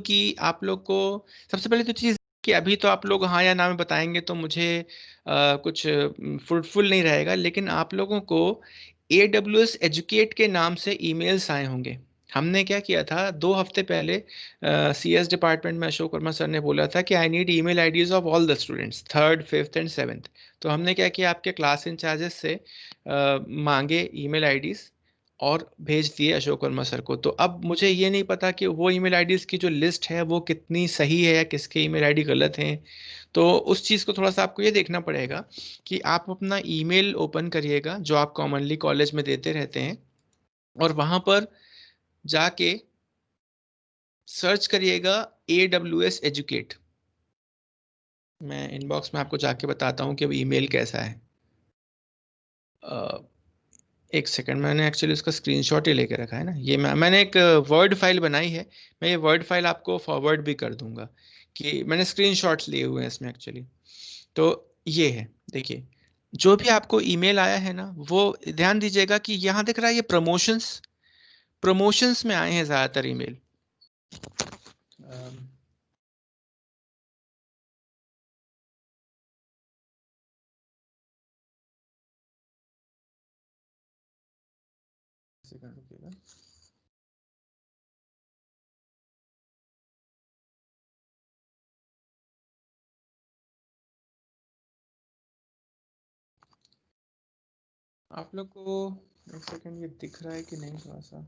कि आप लोग को सबसे पहले तो चीज़ कि अभी तो आप लोग हाँ या ना में बताएंगे तो मुझे कुछ फ्रूटफुल नहीं रहेगा, लेकिन आप लोगों को AWS एजुकेट के नाम से ईमेल्स आए होंगे। हमने क्या किया था 2 हफ्ते पहले, CS डिपार्टमेंट में अशोक वर्मा सर ने बोला था कि I need email IDs of all the students, third fifth and seventh. तो हमने क्या किया, आपके क्लास इंचार्जेस से मांगे ईमेल आईडीज और भेज दिए अशोक वर्मा सर को। तो अब मुझे ये नहीं पता कि वो ईमेल आईडीज की जो लिस्ट है वो कितनी सही है या किसके ईमेल आईडी गलत हैं। तो उस चीज़ को थोड़ा सा आपको ये देखना पड़ेगा कि आप अपना ईमेल ओपन करिएगा जो आप कॉमनली कॉलेज में देते रहते हैं, और वहाँ पर जाके सर्च करिएगा AWS एजुकेट। मैं इनबॉक्स में आपको जाके बताता हूँ कि अब ईमेल कैसा है। एक सेकंड, मैंने एक्चुअली उसका स्क्रीनशॉट ही लेके रखा है ना। ये मैंने एक वर्ड फाइल बनाई है, मैं ये वर्ड फाइल आपको फॉरवर्ड भी कर दूंगा कि मैंने स्क्रीनशॉट्स लिए हुए हैं इसमें एक्चुअली। तो ये है, देखिए जो भी आपको ईमेल आया है ना, वो ध्यान दीजिएगा कि यहाँ दिख रहा है ये प्रमोशंस, प्रमोशंस में आए हैं ज़्यादातर ईमेल। आप लोग को एक सेकंड ये दिख रहा है कि नहीं, थोड़ा सा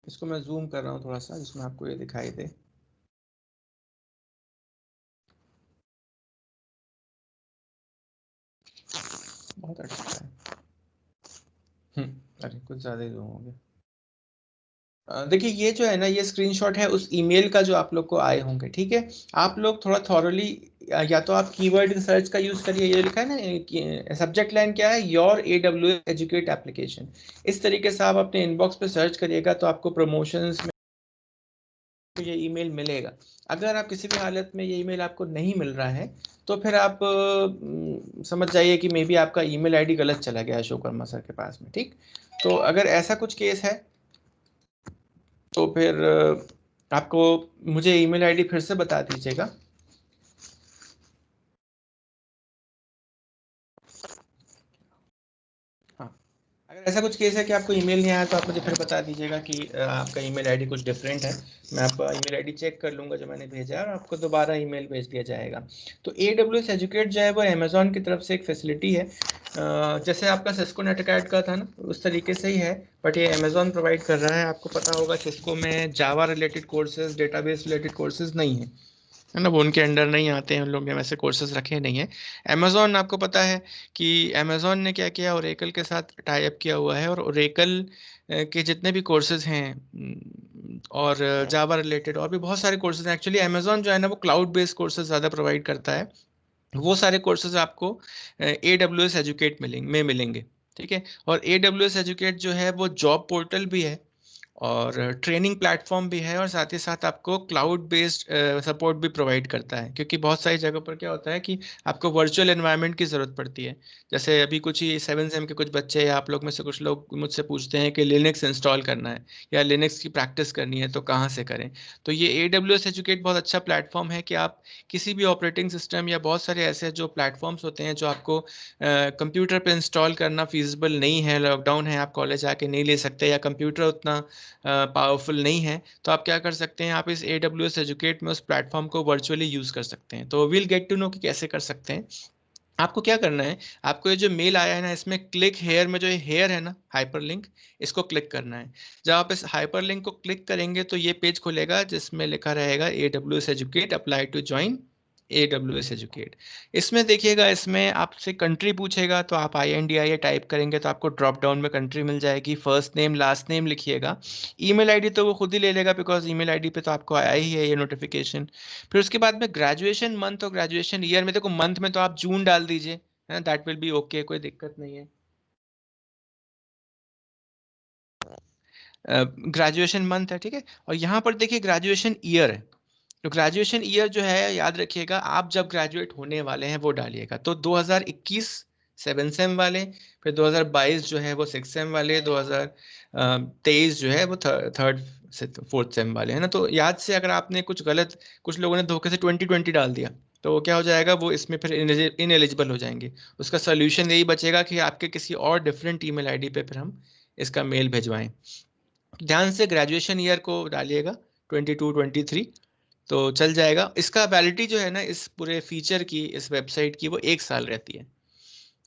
इसको मैं जूम कर रहा हूँ थोड़ा सा जिसमें आपको ये दिखाई दे। बहुत अच्छा है। अरे कुछ ज़्यादा ही जूम हो गया। देखिए ये जो है ना, ये स्क्रीनशॉट है उस ईमेल का जो आप लोग को आए होंगे, ठीक है। आप लोग थोड़ा थॉरली, या तो आप कीवर्ड सर्च का यूज करिए, ये लिखा है ना सब्जेक्ट लाइन क्या है, योर AWS एजुकेट एप्लीकेशन। इस तरीके से आप अपने इनबॉक्स पे सर्च करिएगा तो आपको प्रमोशंस में ये ईमेल मिलेगा। अगर आप किसी भी हालत में ये ईमेल आपको नहीं मिल रहा है तो फिर आप समझ जाइए कि मे बी आपका ईमेल आईडी गलत चला गया अशोक वर्मा सर के पास में, ठीक। तो अगर ऐसा कुछ केस है तो फिर आपको मुझे ईमेल आईडी फिर से बता दीजिएगा। हाँ, अगर ऐसा कुछ केस है कि आपको ईमेल नहीं आया तो आप मुझे फिर बता दीजिएगा कि आपका ईमेल आईडी कुछ डिफरेंट है। मैं आपका ईमेल आईडी चेक कर लूँगा जो मैंने भेजा है और आपको दोबारा ईमेल भेज दिया जाएगा। तो AWS एजुकेट जो है वो अमेजोन की तरफ से एक फैसिलिटी है। जैसे आपका सिस्को नेटअकैड का था ना, उस तरीके से ही है, बट ये अमेजोन प्रोवाइड कर रहा है। आपको पता होगा सिस्को में Java related courses, database related courses नहीं है, है ना, वो उनके अंडर नहीं आते हैं, उन लोग ने वैसे कोर्सेज रखे नहीं है। अमेजोन, आपको पता है कि अमेजोन ने क्या किया, ओरेकल के साथ टाई अप किया हुआ है, और ओरेकल के जितने भी कोर्सेज हैं और जावा रिलेटेड और भी बहुत सारे कोर्सेज हैं। एक्चुअली अमेजोन जो है ना वो क्लाउड बेस्ड कोर्सेज ज़्यादा प्रोवाइड करता है। वो सारे कोर्सेज आपको AWS एजुकेट में मिलेंगे, ठीक है। और AWS एजुकेट जो है वो जॉब पोर्टल भी है और ट्रेनिंग प्लेटफॉर्म भी है, और साथ ही साथ आपको क्लाउड बेस्ड सपोर्ट भी प्रोवाइड करता है, क्योंकि बहुत सारी जगह पर क्या होता है कि आपको वर्चुअल एनवायरनमेंट की ज़रूरत पड़ती है। जैसे अभी कुछ ही 7 सेम के कुछ बच्चे या आप लोग में से कुछ लोग मुझसे पूछते हैं कि लिनक्स इंस्टॉल करना है या लिनक्स की प्रैक्टिस करनी है तो कहाँ से करें। तो ये AWS एजुकेट बहुत अच्छा प्लेटफॉर्म है कि आप किसी भी ऑपरेटिंग सिस्टम या बहुत सारे ऐसे जो प्लेटफॉर्म्स होते हैं जो आपको कंप्यूटर पे इंस्टॉल करना फिजिबल नहीं है, लॉकडाउन है, आप कॉलेज आके नहीं ले सकते या कंप्यूटर उतना पावरफुल नहीं है, तो आप क्या कर सकते हैं, आप इस AWS एजुकेट में उस प्लेटफॉर्म को वर्चुअली यूज कर सकते हैं। तो विल गेट टू नो कि कैसे कर सकते हैं। आपको क्या करना है, आपको ये जो मेल आया है ना, इसमें क्लिक हेयर में जो ये हेयर है ना, हाइपरलिंक, इसको क्लिक करना है। जब आप इस हाइपरलिंक को क्लिक करेंगे तो ये पेज खुलेगा जिसमें लिखा रहेगा AWS educate apply to join AWS educate. इसमें देखिएगा, इसमें आपसे कंट्री पूछेगा तो आप INDIA टाइप करेंगे तो आपको ड्रॉप डाउन में कंट्री मिल जाएगी। फर्स्ट नेम लास्ट नेम लिखिएगा। ईमेल आईडी तो वो खुद ही ले लेगा, बिकॉज ईमेल आईडी पे तो आपको आया ही है ये नोटिफिकेशन। फिर उसके बाद में ग्रेजुएशन मंथ और ग्रेजुएशन ईयर में, देखो मंथ में तो आप जून डाल दीजिए, है ना, दैट विल बी ओके, कोई दिक्कत नहीं है। ग्रेजुएशन मंथ है, ठीक है। और यहाँ पर देखिए ग्रेजुएशन ईयर है। तो ग्रेजुएशन ईयर जो है, याद रखिएगा, आप जब ग्रेजुएट होने वाले हैं वो डालिएगा। तो 2021 7 सेम वाले, फिर 2022 जो है वो 6 सेम वाले, 2023 जो है वो थर्ड से फोर्थ सेम वाले, है ना। तो याद से अगर आपने कुछ गलत, कुछ लोगों ने धोखे से 2020 डाल दिया, तो वो क्या हो जाएगा, वो इसमें फिर इनएलिजिबल हो जाएंगे। उसका सोल्यूशन यही बचेगा कि आपके किसी और डिफरेंट ईमेल आईडी पे फिर हम इसका मेल भिजवाएं। ध्यान से ग्रेजुएशन ईयर को डालिएगा, 22-23, तो चल जाएगा। इसका वैलिडिटी जो है ना इस पूरे फीचर की, इस वेबसाइट की, वो 1 साल रहती है,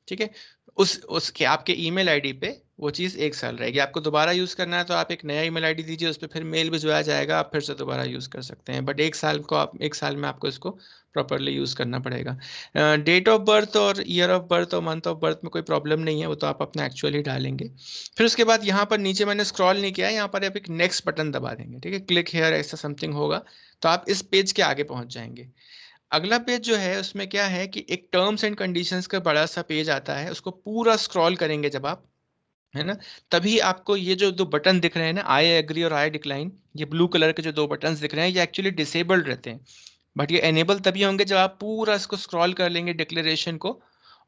ठीक है। उसके आपके ईमेल आईडी पे वो चीज़ 1 साल रहेगी। आपको दोबारा यूज़ करना है तो आप एक नया ईमेल आईडी दीजिए, उस पर फिर मेल भिजवाया जाएगा, आप फिर से दोबारा यूज़ कर सकते हैं। बट 1 साल को आप, 1 साल में आपको इसको प्रॉपरली यूज़ करना पड़ेगा। डेट ऑफ बर्थ और ईयर ऑफ बर्थ और मंथ ऑफ बर्थ में कोई प्रॉब्लम नहीं है, वो तो आप अपना एक्चुअल ही डालेंगे। फिर उसके बाद यहाँ पर नीचे मैंने स्क्रॉल नहीं किया है, यहाँ पर आप एक नेक्स्ट बटन दबा देंगे, ठीक है, क्लिक हेयर ऐसा समथिंग होगा, तो आप इस पेज के आगे पहुंच जाएंगे। अगला पेज जो है उसमें क्या है कि एक टर्म्स एंड कंडीशंस का बड़ा सा पेज आता है, उसको पूरा स्क्रॉल करेंगे जब आप, है ना, तभी आपको ये जो दो बटन दिख रहे हैं ना, आई एग्री और आई डिक्लाइन, ये ब्लू कलर के जो दो बटन दिख रहे हैं, ये एक्चुअली डिसेबल्ड रहते हैं, बट ये एनेबल तभी होंगे जब आप पूरा इसको स्क्रॉल कर लेंगे डिक्लेरेशन को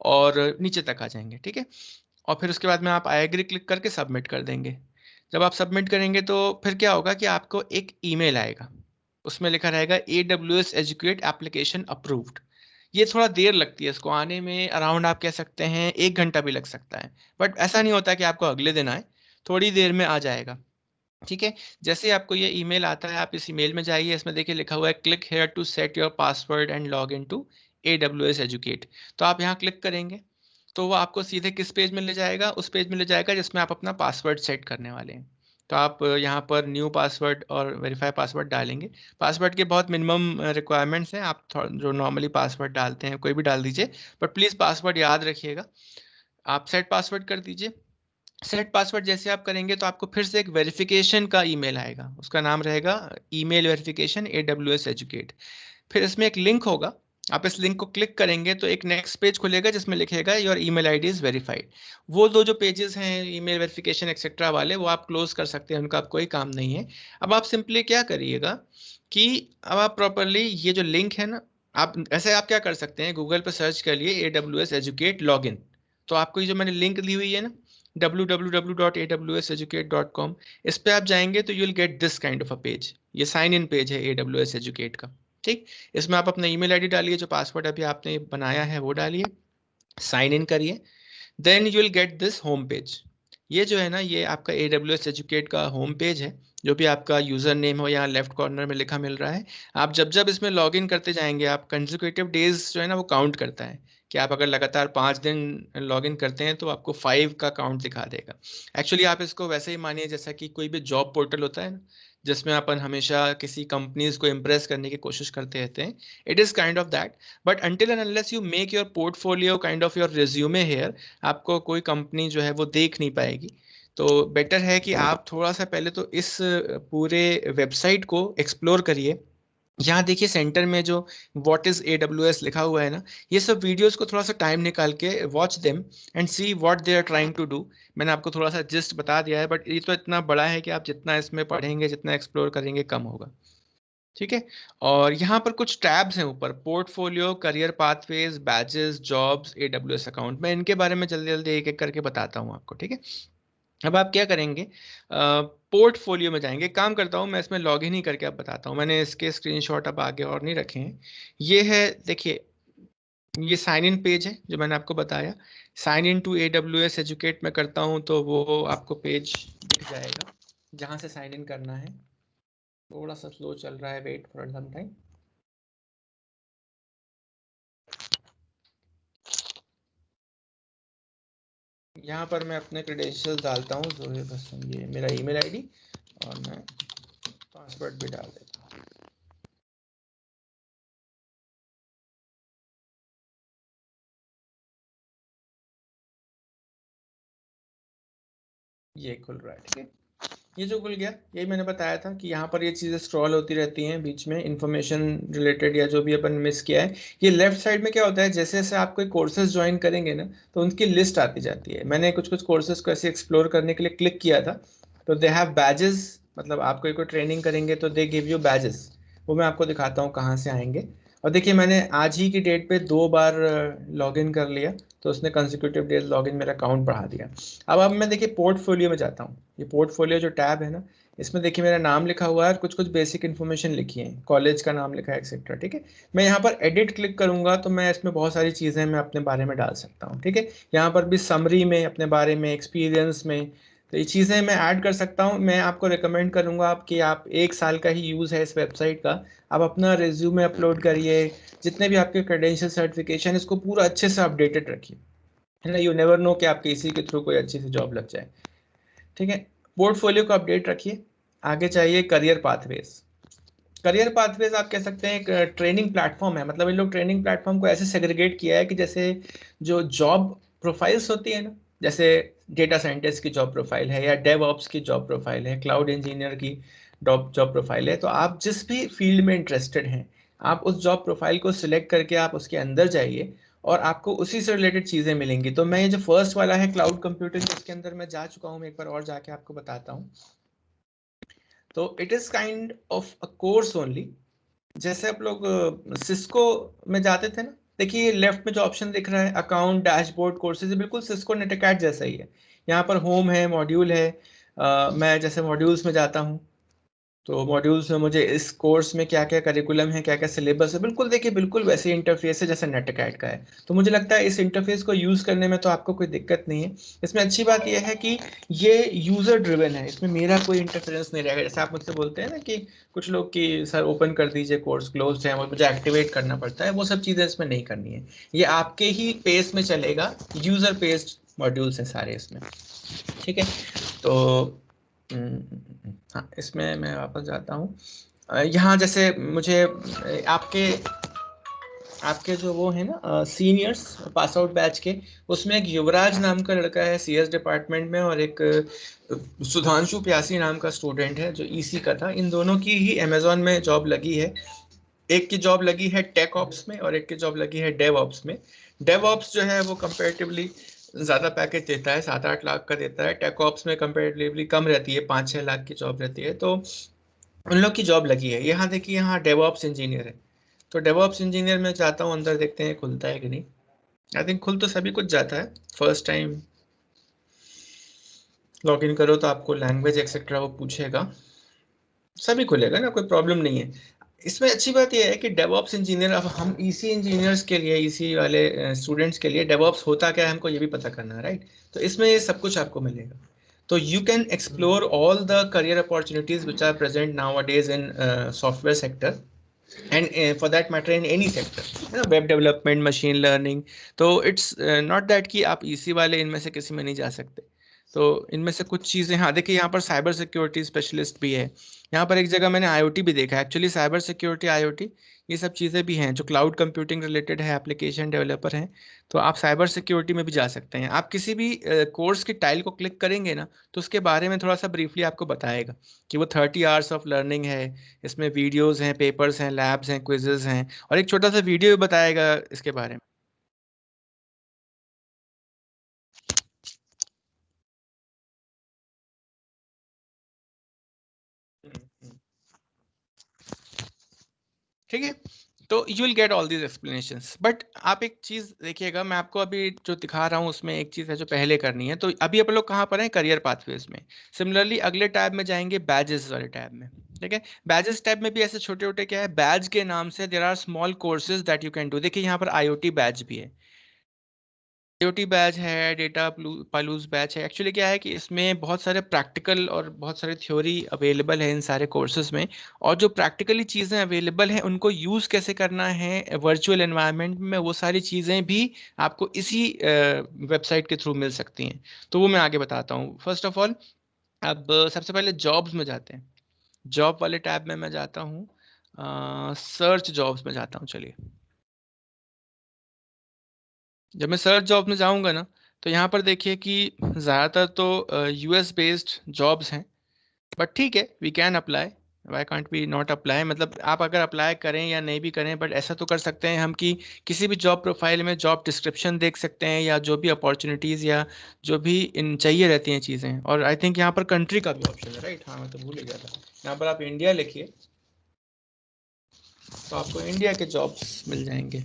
और नीचे तक आ जाएंगे, ठीक है। और फिर उसके बाद में आप आई एग्री क्लिक करके सबमिट कर देंगे। जब आप सबमिट करेंगे तो फिर क्या होगा कि आपको एक ईमेल आएगा, उसमें लिखा रहेगा AWS एजुकेट एप्लीकेशन अप्रूव्ड। ये थोड़ा देर लगती है इसको आने में, अराउंड आप कह सकते हैं 1 घंटा भी लग सकता है, बट ऐसा नहीं होता कि आपको अगले दिन आए, थोड़ी देर में आ जाएगा, ठीक है। जैसे ही आपको ये ईमेल आता है, आप इस ईमेल में जाइए, इसमें देखिए लिखा हुआ है click here to set your password and log in to AWS educate. तो आप यहाँ क्लिक करेंगे तो वो आपको सीधे किस पेज में ले जाएगा, उस पेज में ले जाएगा जिसमें आप अपना पासवर्ड सेट करने वाले हैं। तो आप यहाँ पर न्यू पासवर्ड और वेरीफाई पासवर्ड डालेंगे। पासवर्ड के बहुत मिनिमम रिक्वायरमेंट्स हैं, आप जो नॉर्मली पासवर्ड डालते हैं कोई भी डाल दीजिए, बट प्लीज़ पासवर्ड याद रखिएगा। आप सेट पासवर्ड कर दीजिए। सेट पासवर्ड जैसे आप करेंगे तो आपको फिर से एक वेरिफिकेशन का ईमेल आएगा, उसका नाम रहेगा ईमेल वेरिफिकेशन AWS एजुकेट। फिर इसमें एक लिंक होगा, आप इस लिंक को क्लिक करेंगे तो एक नेक्स्ट पेज खुलेगा जिसमें लिखेगा your email ID is verified. वो दो जो पेजेस हैं ईमेल वेरिफिकेशन एक्सेट्रा वाले, वो आप क्लोज कर सकते हैं, उनका आप कोई काम नहीं है। अब आप सिंपली क्या करिएगा कि अब आप प्रॉपरली ये जो लिंक है ना, आप ऐसे आप क्या कर सकते हैं, गूगल पर सर्च कर लिए AWS एजुकेट लॉगिन, तो आपको ये जो मैंने लिंक दी हुई है ना www.awseducate.com, इस पे आप जाएंगे तो you will get this kind of a page. ये साइन इन पेज है AWS एजुकेट का, ठीक। इसमें आप अपना ईमेल आईडी डालिए, जो पासवर्ड अभी आपने बनाया है वो डालिए, साइन इन करिए, then you will get this home page. ये जो है ना, ये आपका AWS एजुकेट का होम पेज है, जो भी आपका यूज़र नेम हो यहाँ लेफ्ट कॉर्नर में लिखा मिल रहा है। आप जब जब इसमें लॉग इन करते जाएंगे, आप कंसेक्यूटिव डेज जो है ना वो काउंट करता है, कि आप अगर लगातार 5 दिन लॉग इन करते हैं तो आपको 5 का काउंट दिखा देगा। एक्चुअली आप इसको वैसे ही मानिए जैसा कि कोई भी जॉब पोर्टल होता है ना, जिसमें अपन हमेशा किसी कंपनीज को इम्प्रेस करने की कोशिश करते रहते हैं, it is kind of that. But until and unless you make your portfolio kind of your resume here, आपको कोई कंपनी जो है वो देख नहीं पाएगी। तो बेटर है कि आप थोड़ा सा पहले तो इस पूरे वेबसाइट को एक्सप्लोर करिए। यहाँ देखिए सेंटर में जो व्हाट इज AWS लिखा हुआ है ना, ये सब वीडियोस को थोड़ा सा टाइम निकाल के watch them and see what they are trying to do. मैंने आपको थोड़ा सा जिस्ट बता दिया है, बट ये तो इतना बड़ा है कि आप जितना इसमें पढ़ेंगे, जितना एक्सप्लोर करेंगे, कम होगा, ठीक है। और यहाँ पर कुछ टैब्स हैं ऊपर, portfolio, career pathways, batches, jobs, AWS account, मैं इनके बारे में जल्दी जल्दी एक एक करके बताता हूँ आपको, ठीक है। अब आप क्या करेंगे, पोर्टफोलियो में जाएंगे। काम करता हूँ मैं इसमें लॉग इन ही करके आप बताता हूँ, मैंने इसके स्क्रीनशॉट अब आगे और नहीं रखे हैं। ये है, देखिए, ये साइन इन पेज है जो मैंने आपको बताया। Sign in to AWS educate में करता हूँ तो वो आपको पेज दिख जाएगा जहाँ से साइन इन करना है। थोड़ा सा स्लो चल रहा है, वेट फॉर सम टाइम। यहाँ पर मैं अपने क्रेडेंशियल्स डालता हूँ, जो है बस ये मेरा ईमेल आईडी, और मैं पासवर्ड भी डाल देता हूँ। ये खुल रहा है, ठीक है। ये जो खुल गया, यही मैंने बताया था कि यहाँ पर ये चीज़ें स्क्रॉल होती रहती हैं बीच में, इंफॉर्मेशन रिलेटेड या जो भी अपन मिस किया है। ये लेफ्ट साइड में क्या होता है, जैसे जैसे आप कोई कोर्सेज ज्वाइन करेंगे ना, तो उनकी लिस्ट आती जाती है। मैंने कुछ कुछ कोर्सेज को ऐसे एक्सप्लोर करने के लिए क्लिक किया था, तो दे हैव बैजेस, मतलब आप कोई ट्रेनिंग करेंगे तो दे गिव यू बैजेस। वो मैं आपको दिखाता हूँ कहाँ से आएंगे। और देखिए मैंने आज ही की डेट पे 2 बार लॉग इन कर लिया, तो उसने कंसेक्यूटिव डेज लॉगिन मेरा अकाउंट बढ़ा दिया। अब मैं देखिए पोर्टफोलियो में जाता हूँ, ये पोर्टफोलियो जो टैब है ना, इसमें देखिए मेरा नाम लिखा हुआ है और कुछ कुछ बेसिक इन्फॉर्मेशन लिखी है, कॉलेज का नाम लिखा है एक्सेट्रा, ठीक है। मैं यहाँ पर एडिट क्लिक करूंगा तो मैं इसमें बहुत सारी चीज़ें मैं अपने बारे में डाल सकता हूँ, ठीक है। यहाँ पर भी समरी में अपने बारे में, एक्सपीरियंस में, तो ये चीज़ें मैं ऐड कर सकता हूँ। मैं आपको रिकमेंड करूँगा कि आप 1 साल का ही यूज़ है इस वेबसाइट का, आप अपना रिज्यूमे अपलोड करिए, जितने भी आपके क्रेडेंशियल सर्टिफिकेशन, इसको पूरा अच्छे से अपडेटेड रखिए, है ना। यू नेवर नो कि आपके इसी के थ्रू कोई अच्छी सी जॉब लग जाए, ठीक है। पोर्टफोलियो को अपडेट रखिए। आगे चाहिए करियर पाथवेज। करियर पाथवेज आप कह सकते हैं एक ट्रेनिंग प्लेटफॉर्म है, मतलब इन लोग ट्रेनिंग प्लेटफॉर्म को ऐसे सेग्रीगेट किया है कि जैसे जो जॉब प्रोफाइल्स होती है ना, जैसे डेटा साइंटिस्ट की जॉब प्रोफाइल है, या डेव ऑप्स की जॉब प्रोफाइल है, क्लाउड इंजीनियर की जॉब प्रोफाइल है, तो आप जिस भी फील्ड में इंटरेस्टेड हैं, आप उस जॉब प्रोफाइल को सिलेक्ट करके आप उसके अंदर जाइए और आपको उसी से रिलेटेड चीज़ें मिलेंगी। तो मैं ये जो फर्स्ट वाला है क्लाउड कंप्यूटिंग, इसके अंदर मैं जा चुका हूँ, एक बार और जाके आपको बताता हूँ। तो it is kind of a course only. जैसे आप लोग सिस्को में जाते थे ना, देखिए लेफ्ट में जो ऑप्शन दिख रहा है अकाउंट डैशबोर्ड कोर्सेज, बिल्कुल सिस्को नेटअकैट जैसा ही है। यहाँ पर होम है, मॉड्यूल है, मैं जैसे मॉड्यूल्स में जाता हूँ, तो मॉड्यूल्स में मुझे इस कोर्स में क्या क्या करिकुलम है, क्या क्या सिलेबस है, बिल्कुल देखिए बिल्कुल वैसे इंटरफेस है जैसे नेटअकैट का है। तो मुझे लगता है इस इंटरफेस को यूज़ करने में तो आपको कोई दिक्कत नहीं है। इसमें अच्छी बात यह है कि ये यूज़र ड्रिवन है, इसमें मेरा कोई इंटरफेरेंस नहीं रहेगा। जैसे आप मुझसे बोलते हैं ना कि कुछ लोग कि सर ओपन कर दीजिए, कोर्स क्लोज है, मुझे एक्टिवेट करना पड़ता है, वो सब चीज़ें इसमें नहीं करनी है। ये आपके ही पेस में चलेगा, यूज़र बेस्ड मॉड्यूल्स हैं सारे इसमें, ठीक है। तो हाँ, इसमें मैं वापस जाता हूँ। यहाँ जैसे मुझे आपके आपके जो वो है ना सीनियर्स पास आउट बैच के, उसमें एक युवराज नाम का लड़का है सीएस डिपार्टमेंट में, और एक सुधांशु प्यासी नाम का स्टूडेंट है जो ईसी का था। इन दोनों की ही अमेजोन में जॉब लगी है। एक की जॉब लगी है टेक ऑप्स में और एक की जॉब लगी है डेव ऑप्स में। डेव ऑप्स जो है वो कंपेरेटिवली ज़्यादा पैकेज देता है, 7-8 लाख का देता है। टेक ऑप्स में कंपेरेटिवली कम रहती है, 5-6 लाख की जॉब रहती है। तो उन लोग की जॉब लगी है। यहाँ देखिए, यहाँ डेवऑप्स इंजीनियर है, तो डेवऑप्स इंजीनियर में चाहता हूँ अंदर, देखते हैं खुलता है कि नहीं। आई थिंक खुल तो सभी कुछ जाता है। फर्स्ट टाइम लॉग इन करो तो आपको लैंग्वेज एक्सेट्रा वो पूछेगा, सभी खुलेगा ना, कोई प्रॉब्लम नहीं है। इसमें अच्छी बात यह है कि डेवऑप्स इंजीनियर, अब हम ईसी इंजीनियर्स के लिए, ईसी वाले स्टूडेंट्स के लिए डेवऑप्स होता क्या है हमको ये भी पता करना है, राइट। तो इसमें ये सब कुछ आपको मिलेगा। तो you can explore all the career opportunities which are present nowadays in software sector, and for that matter in any sector, web development, machine learning. तो इट्स नॉट दैट कि आप ईसी वाले इनमें से किसी में नहीं जा सकते। तो इनमें से कुछ चीज़ें, हाँ देखिए यहाँ पर साइबर सिक्योरिटी स्पेशलिस्ट भी है। यहाँ पर एक जगह मैंने आईओटी भी देखा है, एक्चुअली साइबर सिक्योरिटी, आईओटी, ये सब चीज़ें भी हैं जो क्लाउड कंप्यूटिंग रिलेटेड है, एप्लीकेशन डेवलपर हैं। तो आप साइबर सिक्योरिटी में भी जा सकते हैं। आप किसी भी कोर्स की टाइल को क्लिक करेंगे ना, तो उसके बारे में थोड़ा सा ब्रीफली आपको बताएगा कि वो 30 आवर्स ऑफ लर्निंग है, इसमें वीडियोस हैं, पेपर्स हैं, लैब्स हैं, क्विजेज हैं, और एक छोटा सा वीडियो भी बताएगा इसके बारे में। ठीक है। तो you will get all these explanations, but आप एक चीज देखिएगा, मैं आपको अभी जो दिखा रहा हूँ उसमें एक चीज है जो पहले करनी है। तो अभी आप लोग कहाँ पर हैं, करियर पाथवेज में। सिमिलरली अगले टैब में जाएंगे, बैजेस वाले टैब में, ठीक है। बैजेस टैब में भी ऐसे छोटे छोटे क्या है, बैज के नाम से there are small courses that you can do. देखिए यहाँ पर आईओटी बैच भी है, IoT बैच है, डेटा पालूज बैच है। एक्चुअली क्या है कि इसमें बहुत सारे प्रैक्टिकल और बहुत सारे थ्योरी अवेलेबल है इन सारे कोर्सेज में। और जो प्रैक्टिकली चीज़ें अवेलेबल हैं उनको यूज़ कैसे करना है वर्चुअल एनवायरनमेंट में, वो सारी चीज़ें भी आपको इसी वेबसाइट के थ्रू मिल सकती हैं। तो वो मैं आगे बताता हूँ। फर्स्ट ऑफ ऑल, अब सबसे पहले जॉब्स में जाते हैं। जॉब वाले टैब में मैं जाता हूँ, सर्च जॉब्स में जाता हूँ, चलिए। जब मैं सर्च जॉब में जाऊंगा ना, तो यहाँ पर देखिए कि ज़्यादातर तो यूएस बेस्ड जॉब्स हैं। बट ठीक है, we can apply, why can't we not apply. मतलब आप अगर अप्लाई करें या नहीं भी करें, बट ऐसा तो कर सकते हैं हम कि किसी भी जॉब प्रोफाइल में जॉब डिस्क्रिप्शन देख सकते हैं, या जो भी अपॉर्चुनिटीज़ या जो भी इन चाहिए रहती हैं चीज़ें। और आई थिंक यहाँ पर कंट्री का भी ऑप्शन है, राइट। हाँ, मैं तो भूल ही गया था। यहाँ पर आप इंडिया लिखिए तो आपको इंडिया के जॉब्स मिल जाएंगे।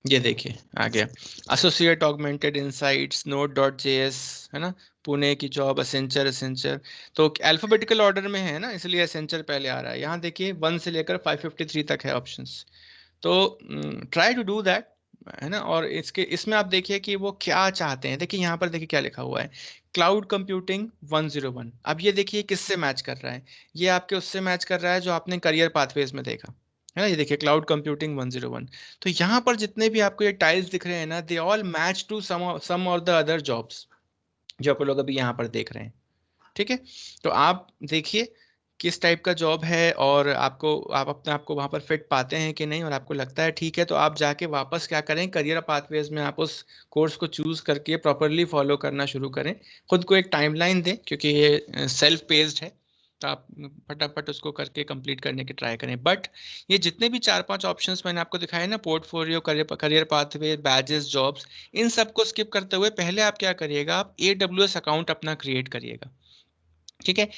ये देखिए आ गया, एसोसिएट ऑगमेंटेड इनसाइट्स, Node.js, है ना, पुणे की जॉब, एसेंचर, एसेंचर। तो अल्फाबेटिकल ऑर्डर में है ना, इसलिए एसेंचर पहले आ रहा है। यहाँ देखिए 1 से लेकर 553 तक है ऑप्शंस। तो ट्राई टू डू दैट, है ना। और इसके इसमें आप देखिए कि वो क्या चाहते हैं। देखिए यहाँ पर देखिए क्या लिखा हुआ है, क्लाउड कंप्यूटिंग 101। अब ये देखिए किससे मैच कर रहा है, ये आपके उससे मैच कर रहा है जो आपने करियर पाथवेज में देखा है ना। ये देखिए क्लाउड कंप्यूटिंग 101। तो यहाँ पर जितने भी आपको ये टाइल्स दिख रहे हैं ना, they all match to some और द अदर जॉब्स जो आप लोग अभी यहाँ पर देख रहे हैं। ठीक है, तो आप देखिए किस टाइप का जॉब है, और आपको आप अपने आप को वहां पर फिट पाते हैं कि नहीं, और आपको लगता है ठीक है तो आप जाके वापस क्या करें, करियर पाथवेज में आप उस कोर्स को चूज करके प्रॉपरली फॉलो करना शुरू करें। खुद को एक टाइमलाइन दें, क्योंकि ये सेल्फ पेस्ड है, तो आप फटाफट उसको करके कंप्लीट करने की ट्राई करें। बट ये जितने भी 4-5 ऑप्शंस मैंने आपको दिखाए ना, portfolio, career pathway, badges, jobs, इन सबको स्किप करते हुए पहले आप क्या करिएगा, आप AWS अकाउंट अपना क्रिएट करिएगा। ठीक है,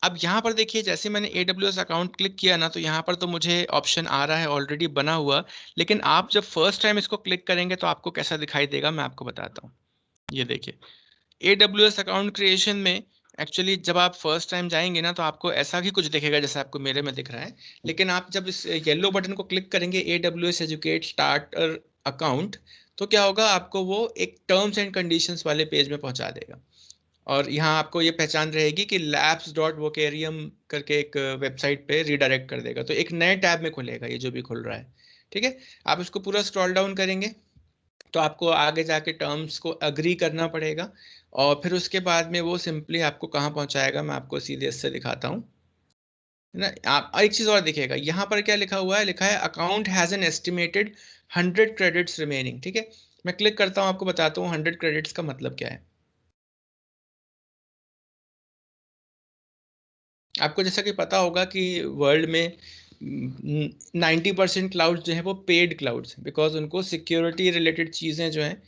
अब यहाँ पर देखिए जैसे मैंने AWS अकाउंट क्लिक किया ना, तो यहाँ पर तो मुझे ऑप्शन आ रहा है ऑलरेडी बना हुआ। लेकिन आप जब फर्स्ट टाइम इसको क्लिक करेंगे तो आपको कैसा दिखाई देगा मैं आपको बताता हूँ। ये देखिए AWS अकाउंट क्रिएशन में एक्चुअली जब आप फर्स्ट टाइम जाएंगे ना, तो आपको ऐसा ही कुछ दिखेगा जैसे आपको मेरे में दिख रहा है। लेकिन आप जब इस येलो बटन को क्लिक करेंगे, AWS एजुकेट स्टार्टर अकाउंट, तो क्या होगा, आपको वो एक टर्म्स एंड कंडीशंस वाले पेज में पहुंचा देगा। और यहाँ आपको ये पहचान रहेगी कि labs.vocarium करके एक वेबसाइट पे रिडायरेक्ट कर देगा, तो एक नए टैब में खुलेगा ये जो भी खुल रहा है। ठीक है, आप इसको पूरा स्क्रॉल डाउन करेंगे तो आपको आगे जाके टर्म्स को अग्री करना पड़ेगा, और फिर उसके बाद में वो सिंपली आपको कहाँ पहुंचाएगा मैं आपको सीधे इससे दिखाता हूँ, है ना। आप एक चीज और दिखेगा, यहाँ पर क्या लिखा हुआ है, लिखा है account has an estimated 100 credits remaining. ठीक है, मैं क्लिक करता हूँ, आपको बताता हूँ 100 क्रेडिट्स का मतलब क्या है। आपको जैसा कि पता होगा कि वर्ल्ड में 90% क्लाउड्स जो है वो पेड क्लाउड्स हैं, बिकॉज उनको सिक्योरिटी रिलेटेड चीज़ें जो हैं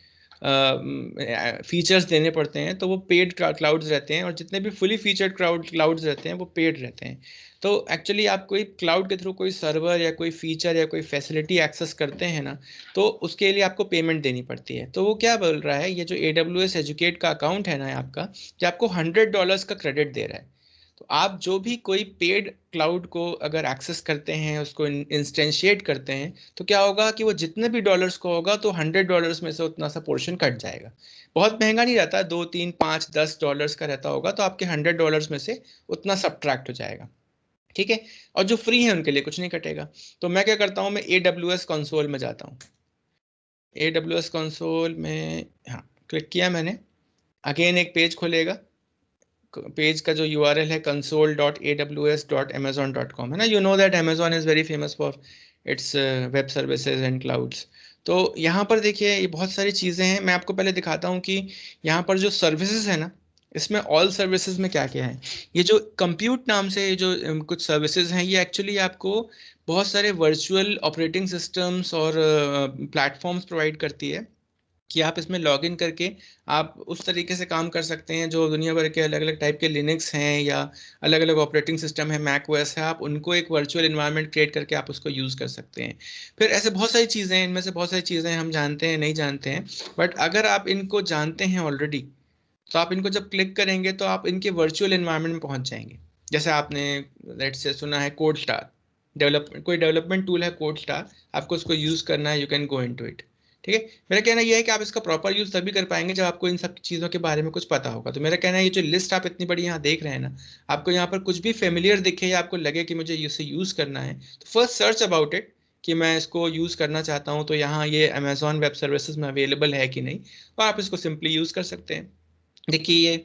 फीचर्स देने पड़ते हैं, तो वो पेड क्लाउड्स रहते हैं। और जितने भी फुली फीचर्ड क्लाउड्स रहते हैं वो पेड रहते हैं। तो एक्चुअली आप कोई क्लाउड के थ्रू कोई सर्वर या कोई फीचर या कोई फैसिलिटी एक्सेस करते हैं ना, तो उसके लिए आपको पेमेंट देनी पड़ती है। तो वो क्या बोल रहा है, ये जो AWS एजुकेट का अकाउंट है ना आपका, ये आपको $100 का क्रेडिट दे रहा है। तो आप जो भी कोई पेड क्लाउड को अगर एक्सेस करते हैं, उसको इंस्टेंशिएट करते हैं, तो क्या होगा कि वो जितने भी डॉलर्स को होगा तो $100 में से उतना सा पोर्शन कट जाएगा। बहुत महंगा नहीं रहता, 2, 3, 5, 10 डॉलर्स का रहता होगा, तो आपके $100 में से उतना सब्ट्रैक्ट हो जाएगा। ठीक है, और जो फ्री है उनके लिए कुछ नहीं कटेगा। तो मैं क्या करता हूँ, मैं AWS कंसोल में जाता हूँ। AWS कंसोल में, हाँ, क्लिक किया मैंने, अगेन एक पेज खुलेगा। पेज का जो URL है console.aws.amazon.com, है ना। You know that Amazon is very famous for its web services and clouds. तो यहाँ पर देखिए ये बहुत सारी चीज़ें हैं, मैं आपको पहले दिखाता हूँ कि यहाँ पर जो सर्विसेज है ना, इसमें ऑल सर्विसेज में क्या क्या है। ये जो कंप्यूट नाम से ये जो कुछ सर्विसेज हैं, ये एक्चुअली आपको बहुत सारे वर्चुअल ऑपरेटिंग सिस्टम्स और प्लेटफॉर्म्स प्रोवाइड करती है, कि आप इसमें लॉग इन करके आप उस तरीके से काम कर सकते हैं जो दुनिया भर के अलग अलग टाइप के लिनक्स हैं या अलग अलग ऑपरेटिंग सिस्टम है, मैक ओएस है, आप उनको एक वर्चुअल इन्वायरमेंट क्रिएट करके आप उसको यूज़ कर सकते हैं। फिर ऐसे बहुत सारी चीज़ें हैं, इनमें से बहुत सारी चीज़ें हम जानते हैं, नहीं जानते हैं। बट अगर आप इनको जानते हैं ऑलरेडी, तो आप इनको जब क्लिक करेंगे तो आप इनके वर्चुअल इन्वायरमेंट में पहुंच जाएंगे। जैसे आपने लेट्स से सुना है कोड स्टार, कोई डेवलपमेंट टूल है कोड स्टार, आपको उसको यूज़ करना है, you can go into it. ठीक है, मेरा कहना यह है कि आप इसका प्रॉपर यूज तभी कर पाएंगे जब आपको इन सब चीज़ों के बारे में कुछ पता होगा। तो मेरा कहना है ये जो लिस्ट आप इतनी बड़ी यहाँ देख रहे हैं ना, आपको यहाँ पर कुछ भी फेमिलियर दिखे या आपको लगे कि मुझे इसे यूज़ करना है, तो फर्स्ट सर्च अबाउट इट कि मैं इसको यूज़ करना चाहता हूँ, तो यहाँ ये अमेजॉन वेब सर्विसेज में अवेलेबल है कि नहीं, और आप इसको सिंपली यूज़ कर सकते हैं। देखिए ये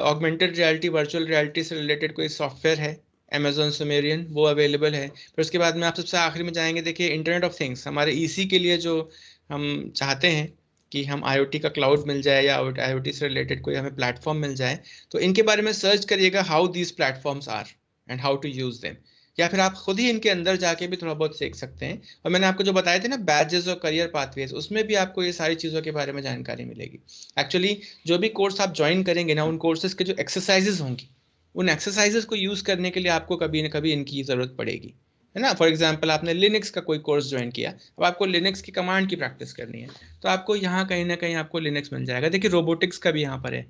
ऑगमेंटेड रियलिटी, वर्चुअल रियलिटी से रिलेटेड कोई सॉफ्टवेयर है, अमेजोन सुमेरियन, वो अवेलेबल है। फिर उसके बाद में आप सबसे आखिरी में जाएंगे, देखिए इंटरनेट ऑफ थिंग्स, हमारे ईसी के लिए जो हम चाहते हैं कि हम आईओटी का क्लाउड मिल जाए या आईओटी से रिलेटेड कोई हमें प्लेटफॉर्म मिल जाए, तो इनके बारे में सर्च करिएगा, how these platforms are and how to use them. या फिर आप खुद ही इनके अंदर जाके भी थोड़ा बहुत सीख सकते हैं। और मैंने आपको जो बताए थे ना बैजेस और करियर पाथवेज, उसमें भी आपको ये सारी चीज़ों के बारे में जानकारी मिलेगी। एक्चुअली जो भी कोर्स आप ज्वाइन करेंगे ना, उन कोर्सेज के जो एक्सरसाइजेज होंगी, उन एक्सरसाइजेज को यूज़ करने के लिए आपको कभी ना कभी इनकी ज़रूरत पड़ेगी। है ना। फॉर एग्जांपल आपने लिनक्स का कोई कोर्स ज्वाइन किया, अब आपको लिनक्स की कमांड की प्रैक्टिस करनी है, तो आपको यहाँ कहीं ना कहीं आपको लिनक्स मिल जाएगा। देखिए रोबोटिक्स का भी यहाँ पर है,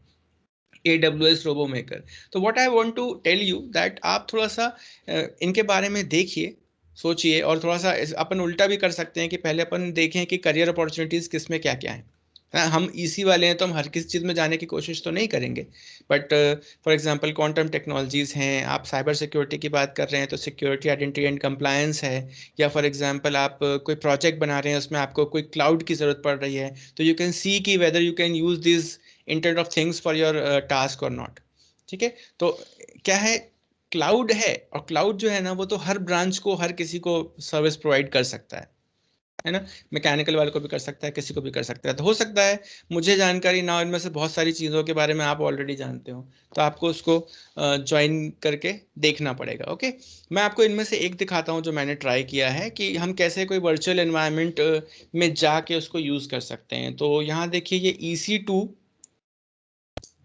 AWS रोबो मेकर। तो what I want to tell you that आप थोड़ा सा इनके बारे में देखिए, सोचिए, और थोड़ा सा अपन उल्टा भी कर सकते हैं कि पहले अपन देखें कि करियर अपॉर्चुनिटीज किसमें क्या क्या है। हम इसी वाले हैं तो हम हर किसी चीज़ में जाने की कोशिश तो नहीं करेंगे, but for example quantum technologies हैं, आप साइबर सिक्योरिटी की बात कर रहे हैं तो सिक्योरिटी आइडेंटिटी एंड कंप्लायंस है, या फॉर एग्जांपल आप कोई प्रोजेक्ट बना रहे हैं उसमें आपको कोई क्लाउड की ज़रूरत पड़ रही है, तो यू कैन सी कि whether you can use this internet of things for your task और नॉट। ठीक है, तो क्या है, क्लाउड है, और क्लाउड जो है ना वो तो हर ब्रांच को, हर किसी को सर्विस प्रोवाइड कर सकता है ना। मैकेनिकल वाले को भी कर सकता है, किसी को भी कर सकता है। तो हो सकता है मुझे जानकारी ना हो इनमें से बहुत सारी चीज़ों के बारे में, आप ऑलरेडी जानते हो, तो आपको उसको ज्वाइन करके देखना पड़ेगा। ओके, मैं आपको इनमें से एक दिखाता हूँ जो मैंने ट्राई किया है कि हम कैसे कोई वर्चुअल एनवायरनमेंट में जाके उसको यूज़ कर सकते हैं। तो यहाँ देखिए ये EC2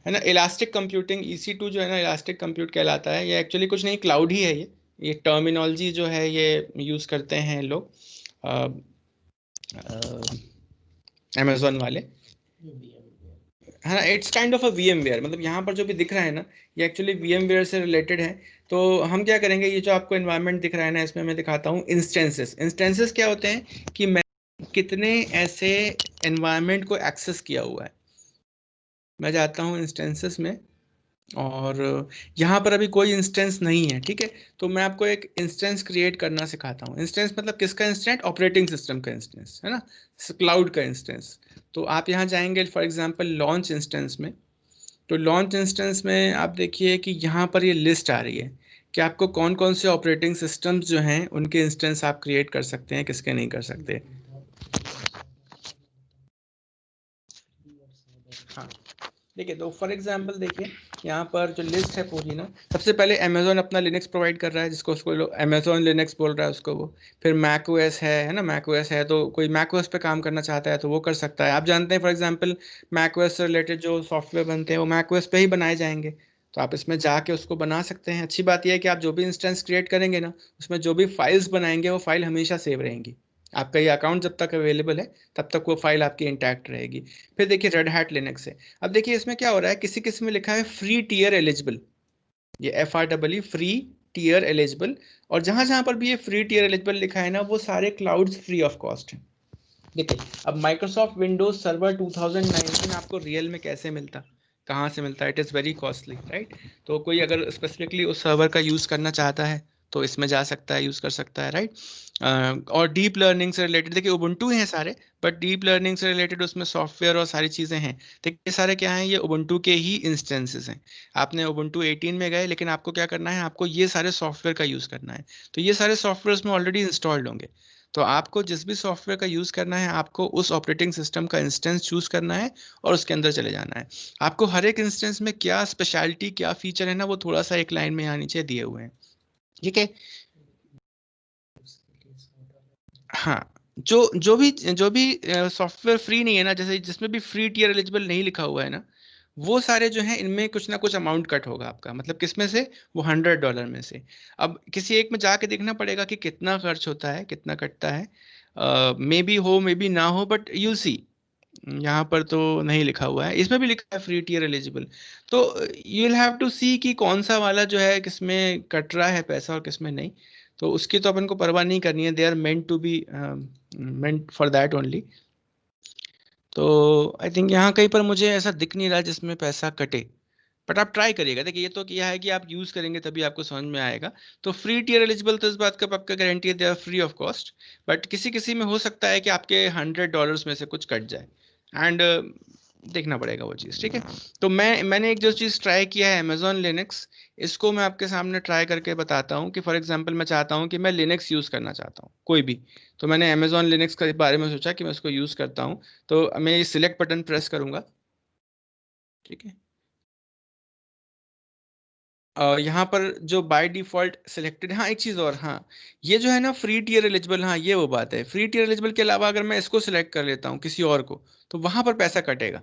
है ना, इलास्टिक कंप्यूटिंग। EC2 जो है ना इलास्टिक कंप्यूट कहलाता है। ये एक्चुअली कुछ नहीं, क्लाउड ही है ये टर्मिनोलॉजी जो है ये यूज़ करते हैं लोग अमेजोन वाले, है ना। It's kind of a VMware, मतलब यहाँ पर जो भी दिख रहा है ना ये एक्चुअली VMware से रिलेटेड है। तो हम क्या करेंगे, ये जो आपको एनवायरनमेंट दिख रहा है ना इसमें मैं दिखाता हूँ इंस्टेंसेस। इंस्टेंसेस क्या होते हैं कि मैं कितने ऐसे एनवायरनमेंट को एक्सेस किया हुआ है। मैं जाता हूँ इंस्टेंसेस में, और यहाँ पर अभी कोई इंस्टेंस नहीं है, ठीक है। तो मैं आपको एक इंस्टेंस क्रिएट करना सिखाता हूँ। इंस्टेंस मतलब किसका इंस्टेंस, ऑपरेटिंग सिस्टम का इंस्टेंस, है ना, क्लाउड का इंस्टेंस। तो आप यहाँ जाएंगे फॉर एग्जांपल लॉन्च इंस्टेंस में। तो लॉन्च इंस्टेंस में आप देखिए कि यहाँ पर ये लिस्ट आ रही है कि आपको कौन कौन से ऑपरेटिंग सिस्टम्स जो हैं उनके इंस्टेंस आप क्रिएट कर सकते हैं, किसके नहीं कर सकते। हाँ देखिए, तो फॉर एग्जांपल देखिए यहाँ पर जो लिस्ट है पूरी ना, सबसे पहले अमेजोन अपना लिनक्स प्रोवाइड कर रहा है, जिसको उसको अमेजोन लिनक्स बोल रहा है उसको वो। फिर मैक ओएस है ना, मैक ओएस है तो कोई मैक ओएस पे काम करना चाहता है तो वो कर सकता है। आप जानते हैं फॉर एग्जांपल मैक ओएस से रिलेटेड जो सॉफ्टवेयर बनते हैं वो मैक ओएस पे ही बनाए जाएंगे, तो आप इसमें जाके उसको बना सकते हैं। अच्छी बात यह है कि आप जो भी इंस्टेंस क्रिएट करेंगे ना उसमें जो भी फाइल्स बनाएंगे वो फाइल हमेशा सेव रहेंगी। आपका ये अकाउंट जब तक अवेलेबल है तब तक वो फाइल आपकी इंटैक्ट रहेगी। फिर देखिए रेड हैट लिनक्स है। अब देखिए इसमें क्या हो रहा है, किसी किसी में लिखा है फ्री टीयर एलिजिबल, ये FREE फ्री टीयर एलिजिबल, और जहां जहां पर भी ये फ्री टीयर एलिजिबल लिखा है ना वो सारे क्लाउड्स फ्री ऑफ कॉस्ट हैं। देखिए अब माइक्रोसॉफ्ट विंडोज सर्वर 2019 आपको रियल में कैसे मिलता, कहाँ से मिलता है, it is very costly, right. तो कोई अगर स्पेसिफिकली उस सर्वर का यूज़ करना चाहता है तो इसमें जा सकता है, यूज़ कर सकता है, राइट। और डीप लर्निंग से रिलेटेड देखिए उबुंटू हैं सारे, बट डीप लर्निंग से रिलेटेड उसमें सॉफ्टवेयर और सारी चीज़ें हैं। देखिए ये सारे क्या हैं, ये उबुंटू के ही इंस्टेंसेस हैं। आपने उबुंटू 18 में गए, लेकिन आपको क्या करना है, आपको ये सारे सॉफ्टवेयर का यूज़ करना है। तो ये सारे सॉफ्टवेयर में ऑलरेडी इंस्टॉल्ड होंगे। तो आपको जिस भी सॉफ्टवेयर का यूज़ करना है आपको उस ऑपरेटिंग सिस्टम का इंस्टेंस चूज करना है और उसके अंदर चले जाना है। आपको हर एक इंस्टेंस में क्या स्पेशलिटी, क्या फीचर है ना वो थोड़ा सा एक लाइन में यहाँ नीचे दिए हुए हैं, ठीक है। हाँ, जो भी सॉफ्टवेयर फ्री नहीं है ना, जैसे जिसमें भी फ्री टीयर एलिजिबल नहीं लिखा हुआ है ना, वो सारे जो हैं इनमें कुछ ना कुछ अमाउंट कट होगा आपका, मतलब किस में से, वो $100 में से। अब किसी एक में जाके देखना पड़ेगा कि कितना खर्च होता है, कितना कटता है। मे बी हो मे बी ना हो, बट यू सी यहाँ पर तो नहीं लिखा हुआ है, इसमें भी लिखा है फ्री टीयर एलिजिबल। तो यू विल हैव टू सी कि कौन सा वाला जो है किसमें कट रहा है पैसा और किसमें नहीं। तो उसकी तो अपन को परवाह नहीं करनी है, they are meant to be meant for that only. तो आई थिंक यहाँ कहीं पर मुझे ऐसा दिख नहीं रहा जिसमें पैसा कटे, बट आप ट्राई करिएगा। देखिए ये तो किया है कि आप यूज करेंगे तभी आपको समझ में आएगा। तो फ्री टीयर एलिजिबल तो इस बात का पक्का गारंटी है, they are free of cost, but किसी किसी में हो सकता है कि आपके $100 में से कुछ कट जाए, एंड देखना पड़ेगा वो चीज़, ठीक है। तो मैंने एक जो चीज़ ट्राई किया है अमेजोन लिनक्स, इसको मैं आपके सामने ट्राई करके बताता हूँ कि फॉर एग्जांपल मैं चाहता हूँ कि मैं लिनक्स यूज़ करना चाहता हूँ कोई भी। तो मैंने अमेजोन लिनक्स के बारे में सोचा कि मैं उसको यूज़ करता हूँ। तो मैं ये सिलेक्ट बटन प्रेस करूँगा, ठीक है। यहाँ पर जो बाय डिफॉल्ट सिलेक्टेड, हाँ एक चीज़ और, हाँ ये जो है ना फ्री टीयर एलिजिबल, हाँ ये वो बात है, फ्री टीयर एलिजिबल के अलावा अगर मैं इसको सिलेक्ट कर लेता हूँ किसी और को तो वहां पर पैसा कटेगा,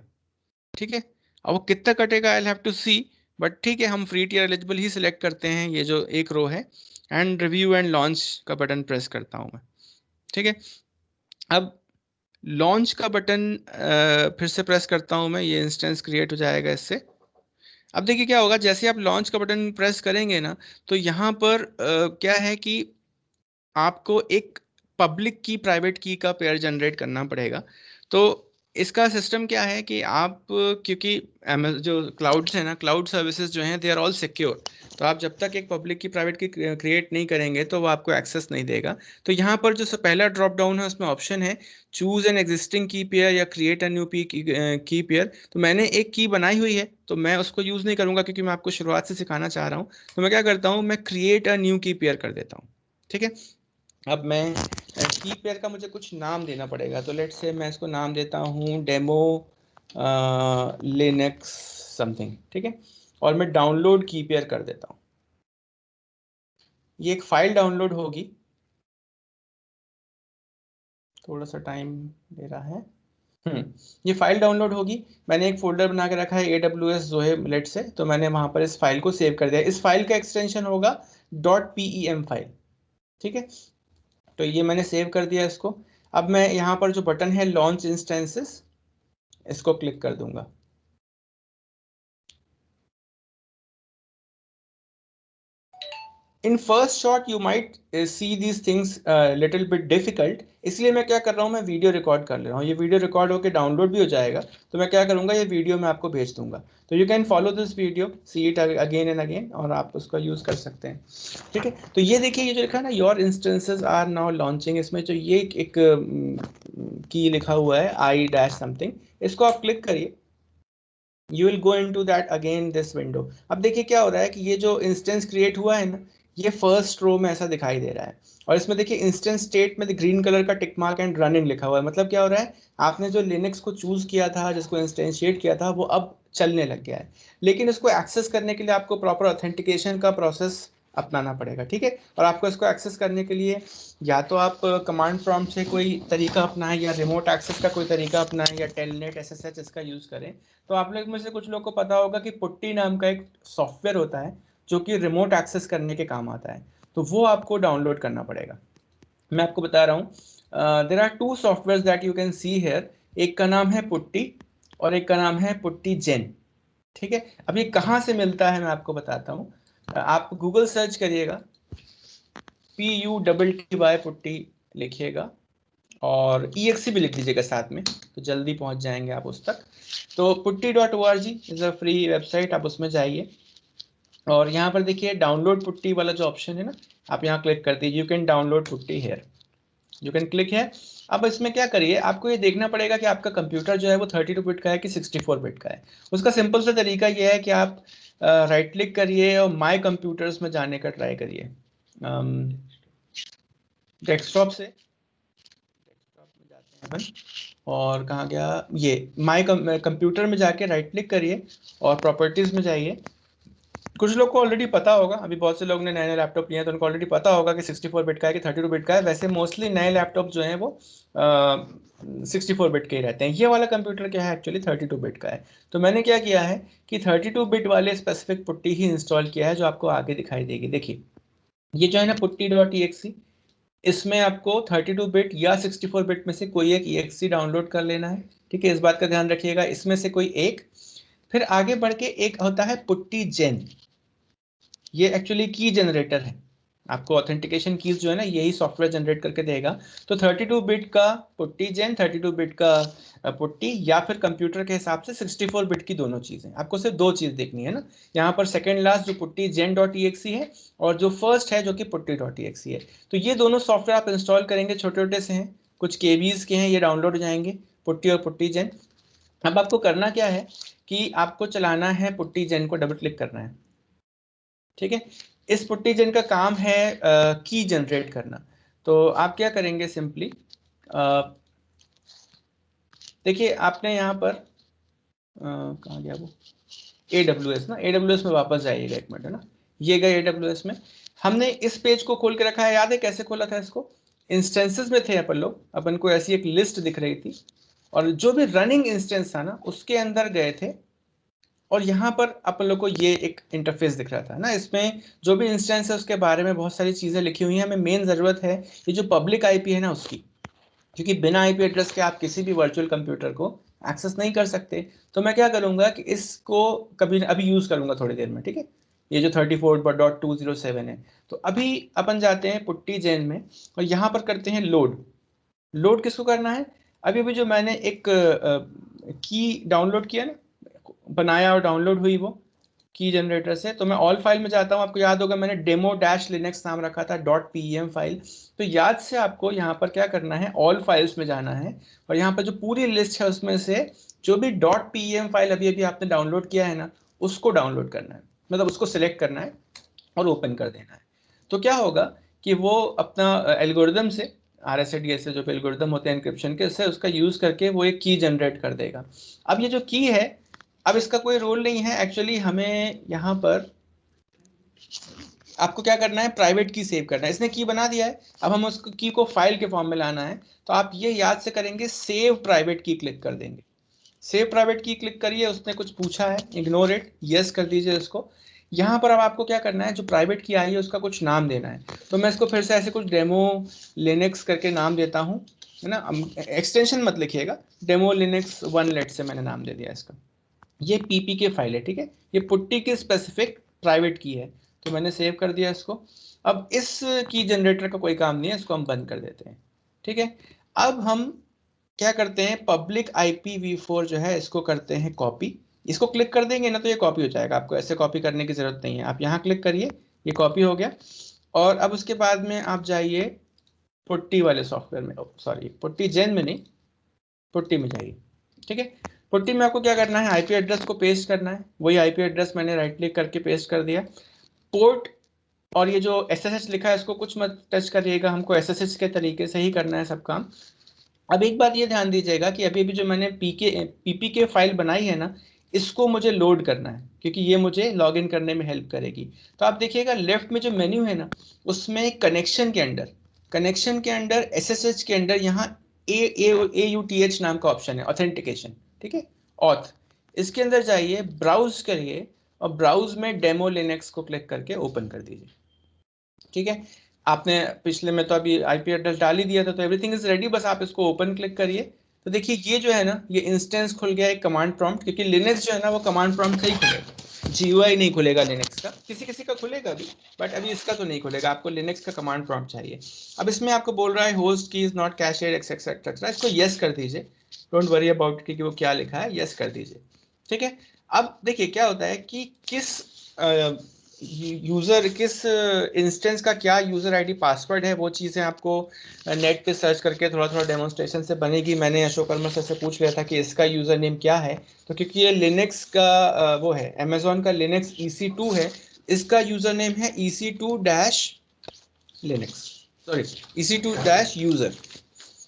ठीक है। अब वो कितना कटेगा I have to see, but ठीक है हम फ्री टीयर एलिजिबल ही सिलेक्ट करते हैं, ये जो एक रो है। एंड रिव्यू एंड लॉन्च का बटन प्रेस करता हूँ मैं। ठीक है, अब लॉन्च का बटन फिर से प्रेस करता हूँ मैं, ये इंस्टेंस क्रिएट हो जाएगा इससे। अब देखिए क्या होगा, जैसे आप लॉन्च का बटन प्रेस करेंगे ना, तो यहाँ पर क्या है कि आपको एक पब्लिक की प्राइवेट की का पेयर जनरेट करना पड़ेगा। तो इसका सिस्टम क्या है कि आप, क्योंकि जो क्लाउड्स है ना, क्लाउड सर्विसेज जो हैं दे आर ऑल सिक्योर, तो आप जब तक एक पब्लिक की प्राइवेट की क्रिएट नहीं करेंगे तो वो आपको एक्सेस नहीं देगा। तो यहाँ पर जो पहला ड्रॉप डाउन है उसमें ऑप्शन है चूज एन एग्जिस्टिंग की पेयर या क्रिएट अ न्यू की पेयर। तो मैंने एक की बनाई हुई है तो मैं उसको यूज नहीं करूंगा क्योंकि मैं आपको शुरुआत से सिखाना चाह रहा हूँ। तो मैं क्या करता हूँ, मैं क्रिएट अ न्यू की पेयर कर देता हूँ। ठीक है, अब मैं की पेयर का मुझे कुछ नाम देना पड़ेगा, तो लेट्स से मैं इसको नाम देता हूँ डेमो लिनक्स समथिंग। ठीक है, और मैं डाउनलोड की पेयर कर देता हूँ। ये एक फाइल डाउनलोड होगी, थोड़ा सा टाइम ले रहा है। ये फाइल डाउनलोड होगी। मैंने एक फोल्डर बना के रखा है AWS जोहे लेट से, तो मैंने वहां पर इस फाइल को सेव कर दिया। इस फाइल का एक्सटेंशन होगा .pem फाइल। ठीक है, तो ये मैंने सेव कर दिया इसको। अब मैं यहाँ पर जो बटन है लॉन्च इंस्टेंसेस, इसको क्लिक कर दूंगा। In first shot you might see these things little bit difficult, इसलिए मैं क्या कर रहा हूँ, मैं वीडियो रिकॉर्ड कर ले रहा हूँ। ये वीडियो रिकॉर्ड होकर डाउनलोड भी हो जाएगा, तो मैं क्या करूँगा, ये वीडियो मैं आपको भेज दूंगा। तो you can follow this video, see it again and again, और आप उसका यूज कर सकते हैं। ठीक है, तो ये देखिए, ये जो लिखा है ना, your instances are now launching, इसमें जो ये एक की लिखा हुआ है आई डैश समथिंग, इसको आप क्लिक करिए। You will go into that again this window. अब देखिए क्या हो रहा है कि ये जो इंस्टेंस क्रिएट हुआ है ना, ये फर्स्ट रो में ऐसा दिखाई दे रहा है, और इसमें देखिए इंस्टेंस स्टेट में ग्रीन कलर का टिक मार्क एंड रनिंग लिखा हुआ है। मतलब क्या हो रहा है, आपने जो लिनक्स को चूज किया था, जिसको इंस्टेंशिएट किया था, वो अब चलने लग गया है। लेकिन इसको एक्सेस करने के लिए आपको प्रॉपर ऑथेंटिकेशन का प्रोसेस अपनाना पड़ेगा। ठीक है, और आपको इसको एक्सेस करने के लिए या तो आप कमांड प्रॉम्प्ट से कोई तरीका अपनाएं, या रिमोट एक्सेस का कोई तरीका अपनाएं, या टेलनेट SSH इसका यूज करें। तो आप लोग में से कुछ लोग को पता होगा कि पुट्टी नाम का एक सॉफ्टवेयर होता है जो कि रिमोट एक्सेस करने के काम आता है, तो वो आपको डाउनलोड करना पड़ेगा। मैं आपको बता रहा हूँ, there are two software that you can see here. एक का नाम है पुट्टी और एक का नाम है पुट्टी जेन। ठीक है, अब ये कहाँ से मिलता है मैं आपको बताता हूँ। आप गूगल सर्च करिएगा, PUTTY पुट्टी लिखिएगा, और EXE भी लिख दीजिएगा साथ में, तो जल्दी पहुंच जाएंगे आप उस तक। तो putty.org is a free website, आप उसमें जाइए, और यहाँ पर देखिए डाउनलोड पुट्टी वाला जो ऑप्शन है ना, आप यहाँ क्लिक कर दीजिए। You can download PuTTY here, you can click है। अब इसमें क्या करिए, आपको ये देखना पड़ेगा कि आपका कंप्यूटर जो है वो 32 बिट का है कि 64 बिट का है। उसका सिंपल सा तरीका ये है कि आप राइट क्लिक करिए और माई कंप्यूटर्स में जाने का ट्राई करिए। डेस्कटॉप से डेस्कटॉप में जाते हैं अपन, और कहाँ गया ये माई कंप्यूटर में जाके राइट क्लिक करिए और प्रॉपर्टीज में जाइए। कुछ लोग को ऑलरेडी पता होगा, अभी बहुत से लोग ने नए नए लैपटॉप लिए हैं तो उनको ऑलरेडी पता होगा कि 64 बिट का है कि 32 बिट का है। वैसे मोस्टली नए लैपटॉप जो हैं वो 64 बिट के ही रहते हैं। ये वाला कंप्यूटर क्या है, एक्चुअली 32 बिट का है। तो मैंने क्या किया है कि 32 बिट वाले स्पेसिफिक पुट्टी ही इंस्टॉल किया है, जो आपको आगे दिखाई देगी। देखिए ये जो है ना पुट्टी.exe, इसमें आपको 32 बिट या 64 बिट में से कोई एक exe डाउनलोड कर लेना है। ठीक है, इस बात का ध्यान रखिएगा, इसमें से कोई एक। फिर आगे बढ़ के एक होता है पुट्टी जेन, ये एक्चुअली की जनरेटर है। आपको ऑथेंटिकेशन कीज जो है ना, यही सॉफ्टवेयर जनरेट करके देगा। तो 32 बिट का पुट्टी जेन, 32 बिट का पुट्टी, या फिर कंप्यूटर के हिसाब से 64 बिट की दोनों चीजें। आपको सिर्फ दो चीज देखनी है ना, यहाँ पर सेकंड लास्ट जो पुट्टी जेन .exe है, और जो फर्स्ट है जो कि पुट्टी.exe है। तो ये दोनों सॉफ्टवेयर आप इंस्टॉल करेंगे, छोटे छोटे से हैं, कुछ केबीज के हैं, ये डाउनलोड हो जाएंगे, पुट्टी और पुट्टी जेन। अब आपको करना क्या है कि आपको चलाना है पुट्टी जेन को, डबल क्लिक करना है। ठीक है, इस पुट्टी जेन का काम है की जनरेट करना। तो आप क्या करेंगे, सिंपली देखिए आपने यहाँ पर कहाँ गया वो AWS ना, AWS में वापस जाइएगा, एक मिनट है ना, ये गए AWS में। हमने इस पेज को खोल के रखा है, याद है कैसे खोला था इसको, इंस्टेंसेस में थे अपन लोग, अपन को ऐसी एक लिस्ट दिख रही थी, और जो भी रनिंग इंस्टेंस था ना उसके अंदर गए थे, और यहाँ पर अपन लोग को ये एक इंटरफेस दिख रहा था ना, इसमें जो भी इंस्टेंस है उसके बारे में बहुत सारी चीज़ें लिखी हुई हैं। हमें मेन ज़रूरत है ये जो पब्लिक आईपी है ना उसकी, क्योंकि बिना आईपी एड्रेस के आप किसी भी वर्चुअल कंप्यूटर को एक्सेस नहीं कर सकते। तो मैं क्या करूँगा कि इसको कभी अभी यूज़ करूँगा थोड़ी देर में, ठीक है। ये जो 34.207 है, तो अभी अपन जाते हैं पुट्टी जेन में और यहाँ पर करते हैं लोड। लोड किसको करना है? अभी अभी जो मैंने एक की डाउनलोड किया ना, बनाया और डाउनलोड हुई वो की जनरेटर से, तो मैं ऑल फाइल में जाता हूँ। आपको याद होगा मैंने डेमो डैश लिनक्स नाम रखा था .pem फाइल। तो याद से आपको यहाँ पर क्या करना है, ऑल फाइल्स में जाना है और यहाँ पर जो पूरी लिस्ट है उसमें से जो भी .pem फाइल अभी अभी आपने डाउनलोड किया है ना, उसको डाउनलोड करना है, मतलब उसको सिलेक्ट करना है और ओपन कर देना है। तो क्या होगा कि वो अपना एल्गोरिदम से RSA-DSA जो एल्गोरिदम होते हैं एनक्रिप्शन के, उससे उसका यूज़ करके वो एक की जनरेट कर देगा। अब ये जो की है, अब इसका कोई रोल नहीं है एक्चुअली। हमें यहाँ पर आपको क्या करना है, प्राइवेट की सेव करना है। इसने की बना दिया है, अब हम उस की को फाइल के फॉर्म में लाना है। तो आप ये याद से करेंगे, सेव प्राइवेट की क्लिक कर देंगे। सेव प्राइवेट की क्लिक करिए, उसने कुछ पूछा है, इग्नोर इट, यस कर दीजिए उसको। यहाँ पर अब आपको क्या करना है, जो प्राइवेट की आई है उसका कुछ नाम देना है। तो मैं इसको फिर से ऐसे कुछ डेमो लिनक्स करके नाम देता हूँ, है ना। एक्सटेंशन मत लिखिएगा, डेमो लिनक्स 1 लेट से मैंने नाम दे दिया इसका। ये PPK फाइल है, ठीक है, ये पुट्टी की स्पेसिफिक प्राइवेट की है। तो मैंने सेव कर दिया इसको। अब इस की जनरेटर का कोई काम नहीं है, इसको हम बंद कर देते हैं, ठीक है। अब हम क्या करते हैं, पब्लिक IPv4 जो है इसको करते हैं कॉपी। इसको क्लिक कर देंगे ना तो ये कॉपी हो जाएगा, आपको ऐसे कॉपी करने की जरूरत नहीं है। आप यहाँ क्लिक करिए, ये कॉपी हो गया। और अब उसके बाद में आप जाइए पुट्टी वाले सॉफ्टवेयर में, सॉरी पुट्टी जेन में नहीं, पुट्टी में जाइए, ठीक है। पुट्टी में आपको क्या करना है, आईपी एड्रेस को पेस्ट करना है। वही आईपी एड्रेस मैंने राइट क्लिक करके पेस्ट कर दिया। पोर्ट और ये जो SSH लिखा है इसको कुछ मत टच करिएगा, हमको SSH के तरीके से ही करना है सब काम। अब एक बात ये ध्यान दीजिएगा कि अभी अभी जो मैंने PPK फाइल बनाई है ना, इसको मुझे लोड करना है, क्योंकि ये मुझे लॉगिन करने में हेल्प करेगी। तो आप देखिएगा लेफ्ट में जो मेन्यू है ना, उसमें कनेक्शन के अंडर SSH के अंडर यहाँ AUTH नाम का ऑप्शन है, ऑथेंटिकेशन, ठीक है, ऑथ। इसके अंदर जाइए, ब्राउज करिए और ब्राउज में डेमो लिनक्स को क्लिक करके ओपन कर दीजिए, ठीक है। आपने पिछले में तो अभी आईपी एड्रेस डाल ही दिया था, तो एवरीथिंग इज रेडी, बस आप इसको ओपन क्लिक करिए। तो देखिए ये जो है ना, ये इंस्टेंस खुल गया एक कमांड प्रॉम्प्ट, क्योंकि लिनक्स जो है ना वो कमांड प्रॉम्प्ट से ही खुलेगा, GUI नहीं खुलेगा लिनक्स का। किसी किसी का खुलेगा अभी, बट अभी इसका तो नहीं खुलेगा, आपको लिनक्स का कमांड प्रॉम्प्ट चाहिए। अब इसमें आपको बोल रहा है होस्ट की इज नॉट कैशेड एक्सेट्रा, इसको यस कर दीजिए। डोंट वरी अबाउट कि वो क्या लिखा है, यस कर दीजिए, ठीक है। अब देखिए क्या होता है कि किस यूजर, किस इंस्टेंस का क्या यूजर आईडी पासवर्ड है, वो चीज़ें आपको नेट पे सर्च करके थोड़ा थोड़ा डेमोन्स्ट्रेशन से बनेगी। मैंने अशोक वर्मा सर से पूछ लिया था कि इसका यूजर नेम क्या है, तो क्योंकि ये लिनक्स का वो है, अमेजोन का लिनक्स EC2 है, इसका यूजर नेम है EC2 dash Linux, sorry EC2 dash user.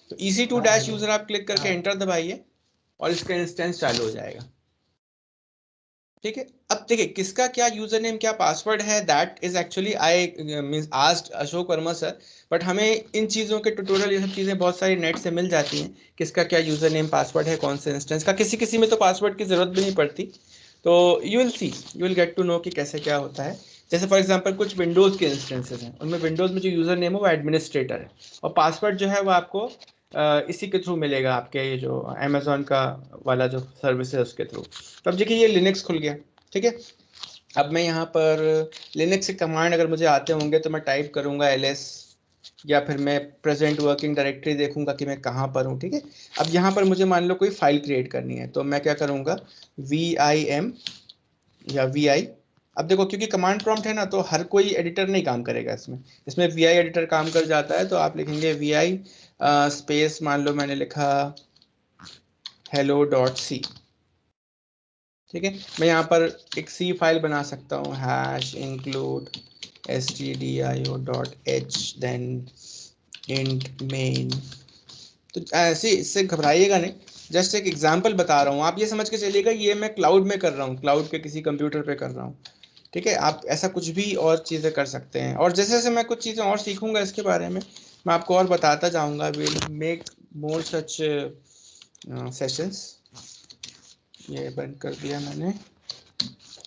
तो EC2 डैश यूजर आप क्लिक करके एंटर दबाइए और इसका इंस्टेंस चालू हो जाएगा, ठीक है। अब देखिए किसका क्या यूजर नेम क्या पासवर्ड है, that is actually I means asked Ashok Verma sir, but हमें इन चीज़ों के ट्यूटोरियल ये सब चीज़ें बहुत सारी नेट से मिल जाती हैं, किसका क्या यूजर नेम पासवर्ड है, कौन से इंस्टेंस का। किसी किसी में तो पासवर्ड की जरूरत भी नहीं पड़ती। तो you will see, you will get to know कि कैसे क्या होता है। जैसे फॉर एग्जांपल कुछ विंडोज़ के इंस्टेंसेस हैं, उनमें विंडोज़ में जो यूज़र नेम है वो एडमिनिस्ट्रेटर है, और पासवर्ड जो है वो आपको इसी के थ्रू मिलेगा, आपके ये जो अमेजोन का वाला जो सर्विस है उसके थ्रू। तो अब देखिए ये लिनक्स खुल गया, ठीक है। अब मैं यहाँ पर लिनक्स के कमांड अगर मुझे आते होंगे तो मैं टाइप करूँगा ls, या फिर मैं प्रेजेंट वर्किंग डायरेक्टरी देखूंगा कि मैं कहाँ पर हूँ, ठीक है। अब यहाँ पर मुझे मान लो कोई फाइल क्रिएट करनी है, तो मैं क्या करूँगा, vim या vi। अब देखो क्योंकि कमांड प्रॉम्प्ट है ना, तो हर कोई एडिटर नहीं काम करेगा इसमें, इसमें vi एडिटर काम कर जाता है। तो आप लिखेंगे vi स्पेस, मान लो मैंने लिखा hello.c, ठीक है। मैं यहाँ पर एक C फाइल बना सकता हूँ, #include stdio.h then int main। तो ऐसे इससे घबराइएगा नहीं, जस्ट एक एग्जांपल बता रहा हूँ, आप ये समझ के चलिएगा ये मैं क्लाउड में कर रहा हूँ, क्लाउड के किसी कंप्यूटर पे कर रहा हूँ, ठीक है। आप ऐसा कुछ भी और चीज़ें कर सकते हैं, और जैसे जैसे मैं कुछ चीज़ें और सीखूंगा इसके बारे में, मैं आपको और बताता जाऊँगा। Will make more such sessions. ये बंद कर दिया मैंने,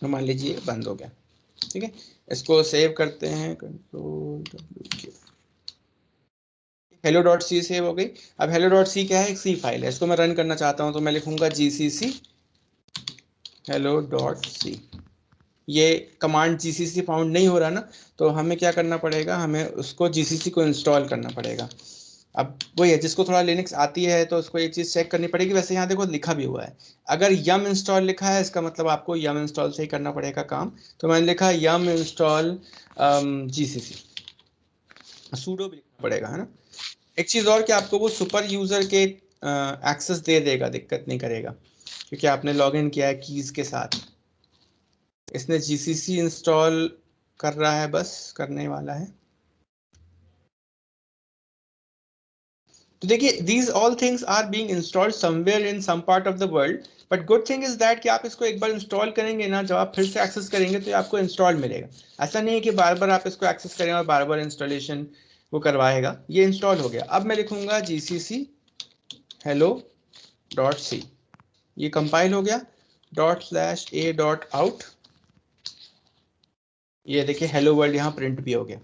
तो मान लीजिए बंद हो गया। ठीक है, इसको सेव करते हैं, control hello dot C save हो गई। अब हेलो डॉट सी क्या है, एक सी फाइल है, इसको मैं रन करना चाहता हूँ तो मैं लिखूंगा जीसीसी हेलो डॉट सी। ये कमांड जीसीसी फाउंड नहीं हो रहा ना, तो हमें क्या करना पड़ेगा, हमें उसको जीसीसी को इंस्टॉल करना पड़ेगा। अब वही है, जिसको थोड़ा लिनक्स आती है तो उसको एक चीज़ चेक करनी पड़ेगी। वैसे यहाँ देखो लिखा भी हुआ है, अगर यम इंस्टॉल लिखा है इसका मतलब आपको यम इंस्टॉल से ही करना पड़ेगा काम। तो मैंने लिखा यम इंस्टॉल जीसीसी, सूडो भी लिखना पड़ेगा, है ना। एक चीज़ और कि आपको वो सुपर यूज़र के एक्सेस दे देगा, दिक्कत नहीं करेगा, क्योंकि आपने लॉगिन किया है कीज़ के साथ। इसने जीसीसी इंस्टॉल कर रहा है, बस करने वाला है। तो देखिए these all things are being installed somewhere in some part of the world, but good thing is that कि आप इसको एक बार इंस्टॉल करेंगे ना, जब आप फिर से एक्सेस करेंगे तो आपको इंस्टॉल मिलेगा। ऐसा नहीं है कि बार बार आप इसको एक्सेस करें और बार बार इंस्टॉलेशन वो करवाएगा। ये इंस्टॉल हो गया। अब मैं लिखूंगा जीसीसी हेलो डॉट सी, ये कंपाइल हो गया, dot slash A dot out, ये देखिए हेलो वर्ल्ड यहाँ प्रिंट भी हो गया,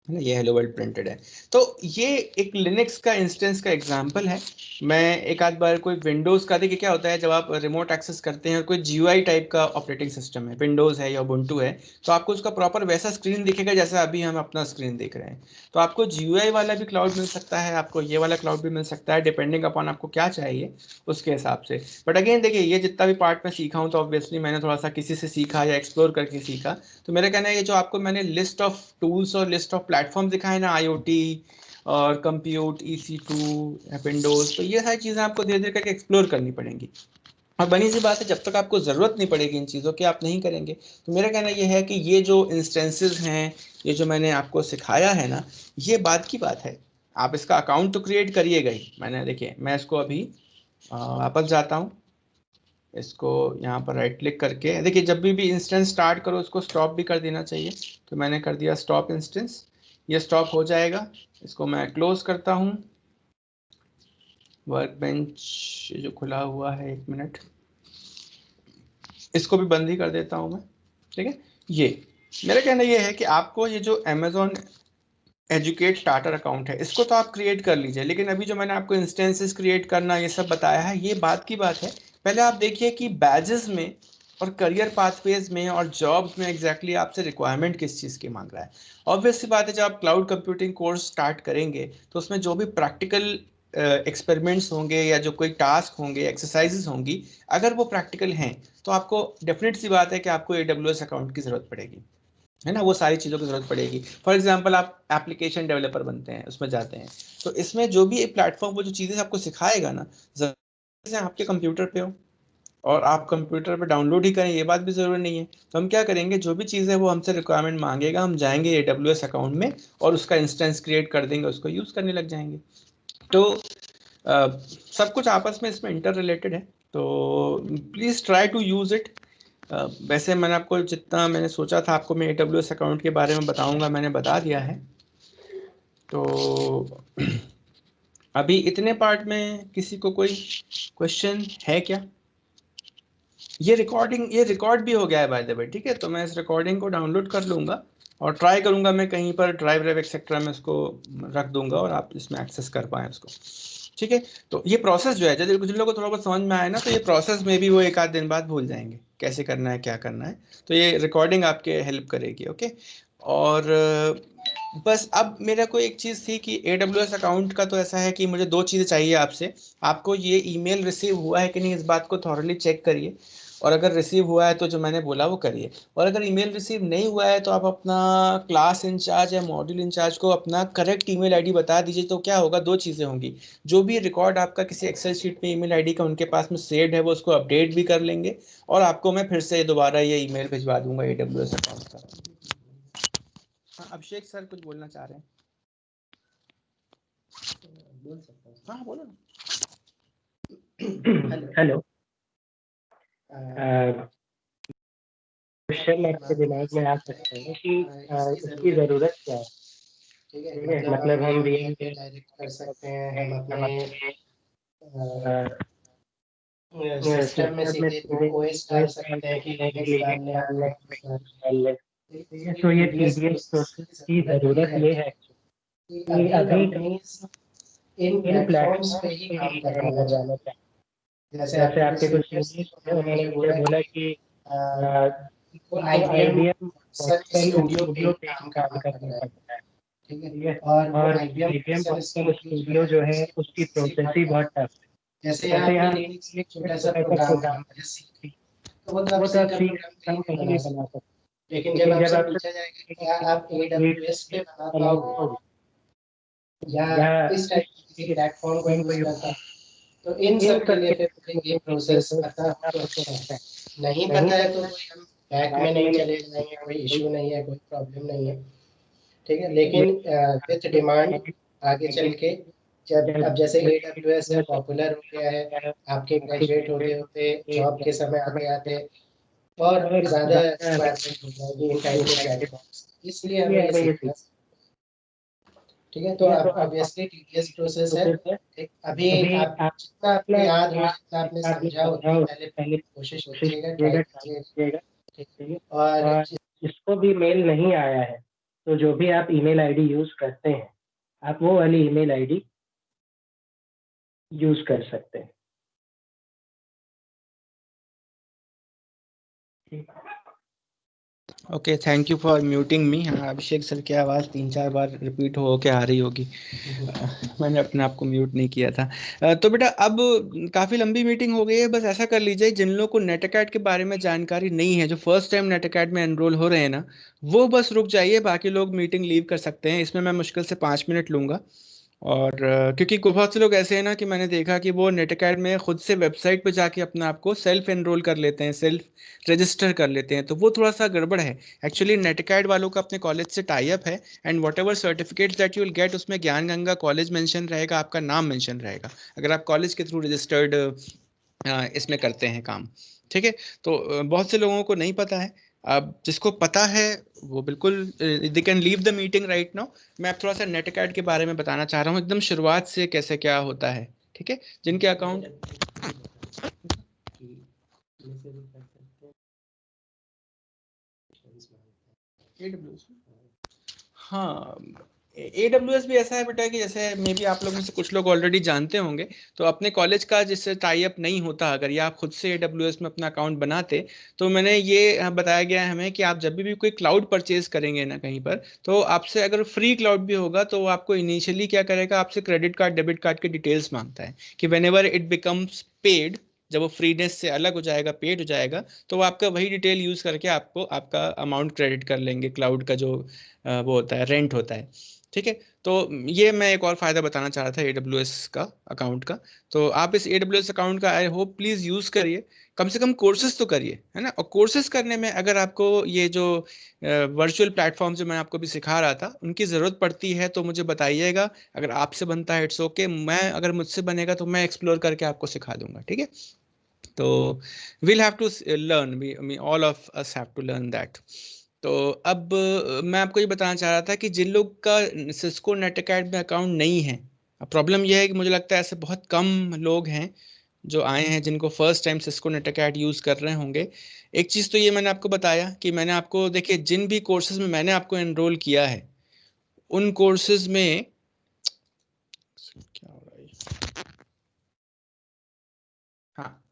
है ना, ये हेलो वर्ल्ड प्रिंटेड है। तो ये एक लिनक्स का इंस्टेंस का एग्जांपल है। मैं एक आध बार कोई विंडोज का, देखिए क्या होता है जब आप रिमोट एक्सेस करते हैं और कोई जीयूआई टाइप का ऑपरेटिंग सिस्टम है, विंडोज है या उबुंटू है, तो आपको उसका प्रॉपर वैसा स्क्रीन दिखेगा जैसा अभी हम अपना स्क्रीन देख रहे हैं। तो आपको जीयूआई वाला भी क्लाउड मिल सकता है, आपको ये वाला क्लाउड भी मिल सकता है, डिपेंडिंग अपॉन आपको क्या चाहिए उसके हिसाब से। बट अगेन देखिए, ये जितना भी पार्ट मैं सीखा हूँ तो ऑब्वियसली मैंने थोड़ा सा किसी से सीखा या एक्सप्लोर करके सीखा। तो मेरा कहना है ये जो आपको मैंने लिस्ट ऑफ टूल्स और लिस्ट ऑफ प्लेटफॉर्म दिखाए ना, आईओटी और कंप्यूट EC2 विंडोज, तो ये सारी चीज़ें आपको धीरे धीरे करके एक्सप्लोर करनी पड़ेंगी। और बनी सी बात है, जब तक आपको ज़रूरत नहीं पड़ेगी इन चीज़ों की आप नहीं करेंगे। तो मेरा कहना ये है कि ये जो इंस्टेंसेस हैं, ये जो मैंने आपको सिखाया है ना, ये बात की बात है। आप इसका अकाउंट तो क्रिएट करिएगा ही। मैंने देखिए, मैं इसको अभी वापस जाता हूँ, इसको यहाँ पर राइट क्लिक करके देखिए, जब भी इंस्टेंस स्टार्ट करो उसको स्टॉप भी कर देना चाहिए। तो मैंने कर दिया स्टॉप इंस्टेंस, ये स्टॉप हो जाएगा। इसको मैं क्लोज करता हूँ, वर्क बेंच जो खुला हुआ है, 1 मिनट, इसको भी बंद ही कर देता हूँ मैं। ठीक है, ये मेरा कहना ये है कि आपको ये जो अमेजोन एजुकेट स्टार्टर अकाउंट है इसको तो आप क्रिएट कर लीजिए, लेकिन अभी जो मैंने आपको इंस्टेंसेस क्रिएट करना ये सब बताया है, ये बात की बात है। पहले आप देखिए कि बैजेस में और करियर पाथवेज में और जॉब्स में एग्जैक्टली आपसे रिक्वायरमेंट किस चीज़ की मांग रहा है। ऑब्वियस सी बात है, जब आप क्लाउड कंप्यूटिंग कोर्स स्टार्ट करेंगे तो उसमें जो भी प्रैक्टिकल एक्सपेरिमेंट्स होंगे या जो कोई टास्क होंगे, एक्सरसाइजेस होंगी, अगर वो प्रैक्टिकल हैं तो आपको डेफिनेट सी बात है कि आपको AWS अकाउंट की ज़रूरत पड़ेगी, है ना। वो सारी चीज़ों की जरूरत पड़ेगी। फॉर एग्जाम्पल आप एप्लीकेशन डेवलपर बनते हैं, उसमें जाते हैं, तो इसमें जो भी एक प्लेटफॉर्म वो जो चीज़ें आपको सिखाएगा ना, जरूरी है आपके कंप्यूटर पे हो और आप कंप्यूटर पे डाउनलोड ही करें, ये बात भी ज़रूरी नहीं है। तो हम क्या करेंगे, जो भी चीज़ है वो हमसे रिक्वायरमेंट मांगेगा, हम जाएंगे AWS अकाउंट में और उसका इंस्टेंस क्रिएट कर देंगे, उसको यूज़ करने लग जाएंगे। तो सब कुछ आपस में इसमें इंटर रिलेटेड है, तो please try to use it. वैसे मैंने आपको जितना मैंने सोचा था आपको मैं AWS अकाउंट के बारे में बताऊंगा, मैंने बता दिया है। तो अभी इतने पार्ट में किसी को कोई क्वेश्चन है क्या? ये रिकॉर्ड भी हो गया है बाय द वे, ठीक है। तो मैं इस रिकॉर्डिंग को डाउनलोड कर लूँगा और ट्राई करूँगा मैं कहीं पर ड्राइव ड्राइव एक्सेट्रा में उसको रख दूंगा और आप इसमें एक्सेस कर पाएँ उसको। ठीक है, तो ये प्रोसेस जो है, जब जिन लोगों को थोड़ा बहुत समझ में आए ना, तो ये प्रोसेस में भी वो एक आध दिन बाद भूल जाएंगे कैसे करना है, क्या करना है। तो ये रिकॉर्डिंग आपके हेल्प करेगी, ओके। और बस अब मेरा को एक चीज़ थी कि AWS अकाउंट का तो ऐसा है कि मुझे 2 चीज़ें चाहिए आपसे। आपको ये ईमेल रिसीव हुआ है कि नहीं, इस बात को थॉरली चेक करिए, और अगर रिसीव हुआ है तो जो मैंने बोला वो करिए, और अगर ईमेल रिसीव नहीं हुआ है तो आप अपना क्लास इंचार्ज या मॉड्यूल इंचार्ज को अपना करेक्ट ईमेल आईडी बता दीजिए। तो क्या होगा, 2 चीज़ें होंगी, जो भी रिकॉर्ड आपका किसी एक्सेल शीट में ईमेल आईडी का उनके पास में सेव्ड है वो उसको अपडेट भी कर लेंगे, और आपको मैं फिर से दोबारा ये ईमेल भिजवा दूंगा AWS अकाउंट का। हाँ, अभिषेक सर कुछ बोलना चाह रहे हैं, बोल सकता हूँ। हाँ बोलो ना। हेलो, क्वेश्चन आपके दिमाग में आ सकता है कि इसकी ज़रूरत क्या है? ठीक है, ठीक है, मतलब हम VM VM पे पे डायरेक्ट कर सकते हैं, हम अपने सिस्टम में सीधे ओएस डाल सकते हैं कि लिनक्स डालने हैं। तो ये tedious प्रोसेस की ज़रूरत ये है कि अभी कंपनीज इन इन प्लेटफॉर्म्स पे ही प्लेटफॉर्म पे काम ही करना काम करना चाहते चाहिए। हैं। जैसे जैसे आपके कुछ आपके कुछ सीनियर्स थे, सीनियर्स थे, उन्होंने उन्होंने मुझे मुझे बोला बोला कि कि वो उनको IBM सन स्टूडियो पे ही स्टूडियो पे काम काम करना पड़ करना रहा है। पड़ता है, ठीक है। ठीक है। और वो और IBM IBM सन पर्सनल स्टूडियो जो स्टूडियो है जो है उसकी उसकी प्रोसेस ही प्रोसेस बहुत ही टफ बहुत है। टफ है। जैसे जैसे आपने आप लिनक्स में एक एक छोटा सा छोटा सा प्रोग्राम प्रोग्राम बनाना है सी, तो वो तो आप वो तो सी आप का सी प्रोग्राम काम कहीं नहीं कहीं बना नहीं बना सकते। सकते, लेकिन जब लेकिन जब आपसे आपसे पूछा जाएगा कि क्या आप एक AWS पे बना बना पाओगे पाओगे या या इस टाइप के किसी इस प्लेटफॉर्म को फॉर्म को यूज यूज करता, तो इन इन सब के सब लिए के फिर मुझे ये लिए प्रोसेस पता हो तो तो अच्छा है। अच्छा है। नहीं नहीं पता है तो पता कोई हम बैक में बैक नहीं में चले जाएंगे, कोई इशू नहीं है, कोई प्रॉब्लम नहीं है। ठीक है। लेकिन विथ डिमांड आगे चल के जब अब जैसे AWS है पॉपुलर हो गया है, आपके ग्रेजुएट होते होते जॉब के समय आते आते और ज़्यादा रिक्वायरमेंट हो जाएगी इन टाइप के प्लेटफॉर्म्स, इसलिए हमें ये सीखना। ठीक है। तो अब ऑब्वियसली टीडीएस प्रोसेस है। ठीक, अभी आप जितना आपको याद हो, जितना आपने समझा, उतना पहले कोशिश कीजिएगा, ट्राई कीजिएगा। ठीक। और और जिसको भी मेल नहीं आया है तो जो भी आप ईमेल आईडी यूज करते हैं आप वो वाली ईमेल आईडी यूज कर सकते हैं। Okay, thank you for muting me. हाँ, अभिषेक सर की आवाज़ 3-4 बार रिपीट हो के आ रही होगी। मैंने अपने आप को म्यूट नहीं किया था। तो बेटा अब काफ़ी लंबी मीटिंग हो गई है, बस ऐसा कर लीजिए, जिन लोगों को नेट अकेड के बारे में जानकारी नहीं है, जो फर्स्ट टाइम नेट अकेड में एनरोल हो रहे हैं ना, वो बस रुक जाइए, बाकी लोग मीटिंग लीव कर सकते हैं। इसमें मैं मुश्किल से 5 मिनट लूँगा। और क्योंकि बहुत से लोग ऐसे हैं ना कि मैंने देखा कि वो नेट अकेडमी में खुद से वेबसाइट पे जाके अपने आप को सेल्फ एनरोल कर लेते हैं, सेल्फ रजिस्टर कर लेते हैं, तो वो थोड़ा सा गड़बड़ है। एक्चुअली नेट अकेड वालों का अपने कॉलेज से टाई अप है, and what ever certificate that you will gate उसमें ज्ञान गंगा कॉलेज मेंशन रहेगा, आपका नाम मेंशन रहेगा, अगर आप कॉलेज के थ्रू रजिस्टर्ड इसमें करते हैं काम। ठीक है। तो बहुत से लोगों को नहीं पता है। अब जिसको पता है वो बिल्कुल they can leave the meeting right now. मैं अब थोड़ा सा नेट अकेड के बारे में बताना चाह रहा हूँ, एकदम शुरुआत से कैसे क्या होता है। ठीक है। जिनके अकाउंट हाँ, AWS भी ऐसा है बेटा कि जैसे मे बी आप लोग में से कुछ लोग ऑलरेडी जानते होंगे, तो अपने कॉलेज का जिससे टाई अप नहीं होता, अगर ये आप खुद से AWS में अपना अकाउंट बनाते, तो मैंने ये बताया गया है हमें कि आप जब भी कोई क्लाउड परचेज करेंगे ना कहीं पर, तो आपसे अगर फ्री क्लाउड भी होगा तो वो आपको इनिशियली क्या करेगा, आपसे क्रेडिट कार्ड डेबिट कार्ड के डिटेल्स मांगता है कि when ever it becomes paid, जब वो फ्रीनेस से अलग हो जाएगा, पेड हो जाएगा, तो वो आपका वही डिटेल यूज करके आपको आपका अमाउंट क्रेडिट कर लेंगे, क्लाउड का जो वो होता है, रेंट होता है। ठीक है। तो ये मैं एक और फायदा बताना चाह रहा था AWS का अकाउंट का। तो आप इस AWS अकाउंट का आई होप प्लीज यूज करिए, कम से कम कोर्सेज तो करिए, है ना। और कोर्सेज करने में अगर आपको ये जो वर्चुअल प्लेटफॉर्म जो मैं आपको भी सिखा रहा था उनकी ज़रूरत पड़ती है तो मुझे बताइएगा। अगर आपसे बनता है इट्स ओके, मैं अगर मुझसे बनेगा तो मैं एक्सप्लोर करके आपको सिखा दूंगा। ठीक है। तो we'll have to learn, we all of us have to learn that। तो अब मैं आपको ये बताना चाह रहा था कि जिन लोग का सिस्को नेट अकेडमी में अकाउंट नहीं है, प्रॉब्लम यह है कि मुझे लगता है ऐसे बहुत कम लोग हैं जो आए हैं जिनको first time Cisco net academy use कर रहे होंगे। एक चीज़ तो ये मैंने आपको बताया कि मैंने आपको, देखिए, जिन भी कोर्सेज में मैंने आपको एनरोल किया है उन कोर्सेज में क्या हो रहा है, हाँ,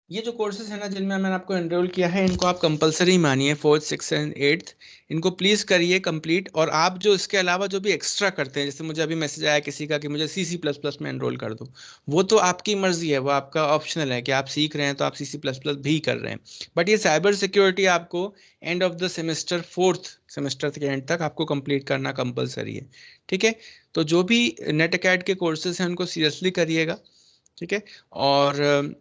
ये जो कोर्सेज है ना जिनमें मैंने आपको एनरोल किया है, इनको आप कंपलसरी मानिए, 4th 6th एंड 8th, इनको प्लीज़ करिए कंप्लीट। और आप जो इसके अलावा जो भी एक्स्ट्रा करते हैं, जैसे मुझे अभी मैसेज आया किसी का कि मुझे CC++ में एनरोल कर दो, वो तो आपकी मर्जी है, वो आपका ऑप्शनल है कि आप सीख रहे हैं तो आप CC++ भी कर रहे हैं। बट ये साइबर सिक्योरिटी आपको end of the semester, 4th semester के एंड तक आपको कंप्लीट करना कंपलसरी है। ठीक है। तो जो भी नेट अकेड के कोर्सेज हैं उनको सीरियसली करिएगा। ठीक है। और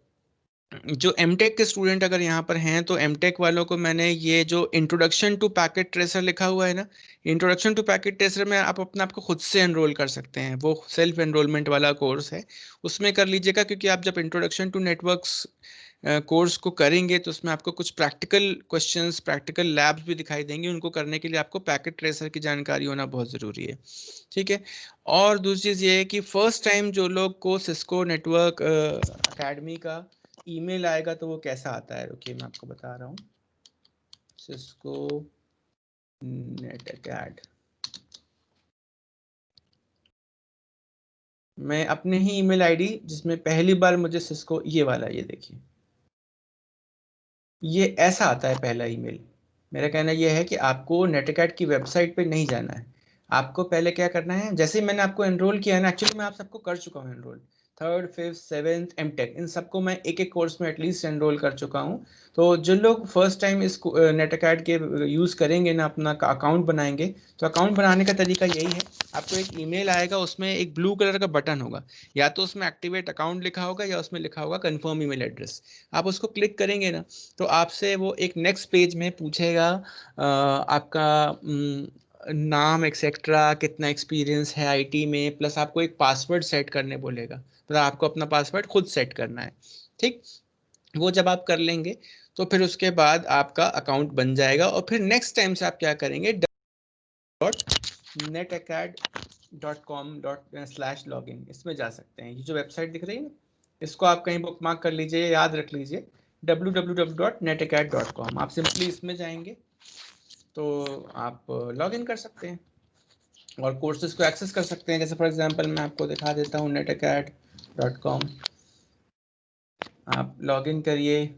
जो एमटेक के स्टूडेंट अगर यहाँ पर हैं तो एमटेक वालों को मैंने ये जो इंट्रोडक्शन टू पैकेट ट्रेसर लिखा हुआ है ना, इंट्रोडक्शन टू पैकेट ट्रेसर में आप अपने आप को खुद से एनरोल कर सकते हैं, वो सेल्फ एनरोलमेंट वाला कोर्स है, उसमें कर लीजिएगा। क्योंकि आप जब इंट्रोडक्शन टू नेटवर्क्स कोर्स को करेंगे तो उसमें आपको कुछ प्रैक्टिकल क्वेश्चंस, प्रैक्टिकल लैब्स भी दिखाई देंगे, उनको करने के लिए आपको पैकेट ट्रेसर की जानकारी होना बहुत ज़रूरी है। ठीक है। और दूसरी चीज़ ये है कि फर्स्ट टाइम जो लोग को सिस्को नेटवर्क अकेडमी का ईमेल आएगा तो वो कैसा आता है, रुकिए मैं आपको बता रहा हूँ। सिस्को नेटअकैड, मैं अपने ही ईमेल आईडी जिसमें पहली बार मुझे सिस्को, ये वाला, ये देखिए, ये ऐसा आता है पहला ईमेल। मेरा कहना यह है कि आपको नेटअकैड की वेबसाइट पे नहीं जाना है। आपको पहले क्या करना है, जैसे ही मैंने आपको एनरोल किया है ना, एक्चुअली मैं आप सबको कर चुका हूँ enrol, 3rd 5th 7th MTech, इन सबको मैं एक एक कोर्स में एटलीस्ट एनरोल कर चुका हूँ। तो जो लोग फर्स्ट टाइम इस नेटअकैड के यूज़ करेंगे ना, अपना अकाउंट बनाएंगे, तो अकाउंट बनाने का तरीका यही है। आपको एक ईमेल आएगा, उसमें एक ब्लू कलर का बटन होगा, या तो उसमें एक्टिवेट अकाउंट लिखा होगा या उसमें लिखा होगा कन्फर्म ईमेल एड्रेस। आप उसको क्लिक करेंगे ना, तो आपसे वो एक नेक्स्ट पेज में पूछेगा आपका नाम एक्सेट्रा, कितना एक्सपीरियंस है आईटी में, प्लस आपको एक पासवर्ड सेट करने बोलेगा, मतलब आपको अपना पासवर्ड खुद सेट करना है। ठीक, वो जब आप कर लेंगे तो फिर उसके बाद आपका अकाउंट बन जाएगा, और फिर नेक्स्ट टाइम से आप क्या करेंगे, netacad.com/login इसमें जा सकते हैं। ये जो वेबसाइट दिख रही है ना, इसको आप कहीं बुकमार्क कर लीजिए, याद रख लीजिए, www.netacad.com। आप सिंपली इसमें जाएंगे तो आप लॉगिन कर सकते हैं और कोर्सेज को एक्सेस कर सकते हैं। जैसे फॉर एग्जांपल मैं आपको दिखा देता हूँ, netacad.com, आप लॉगिन करिए।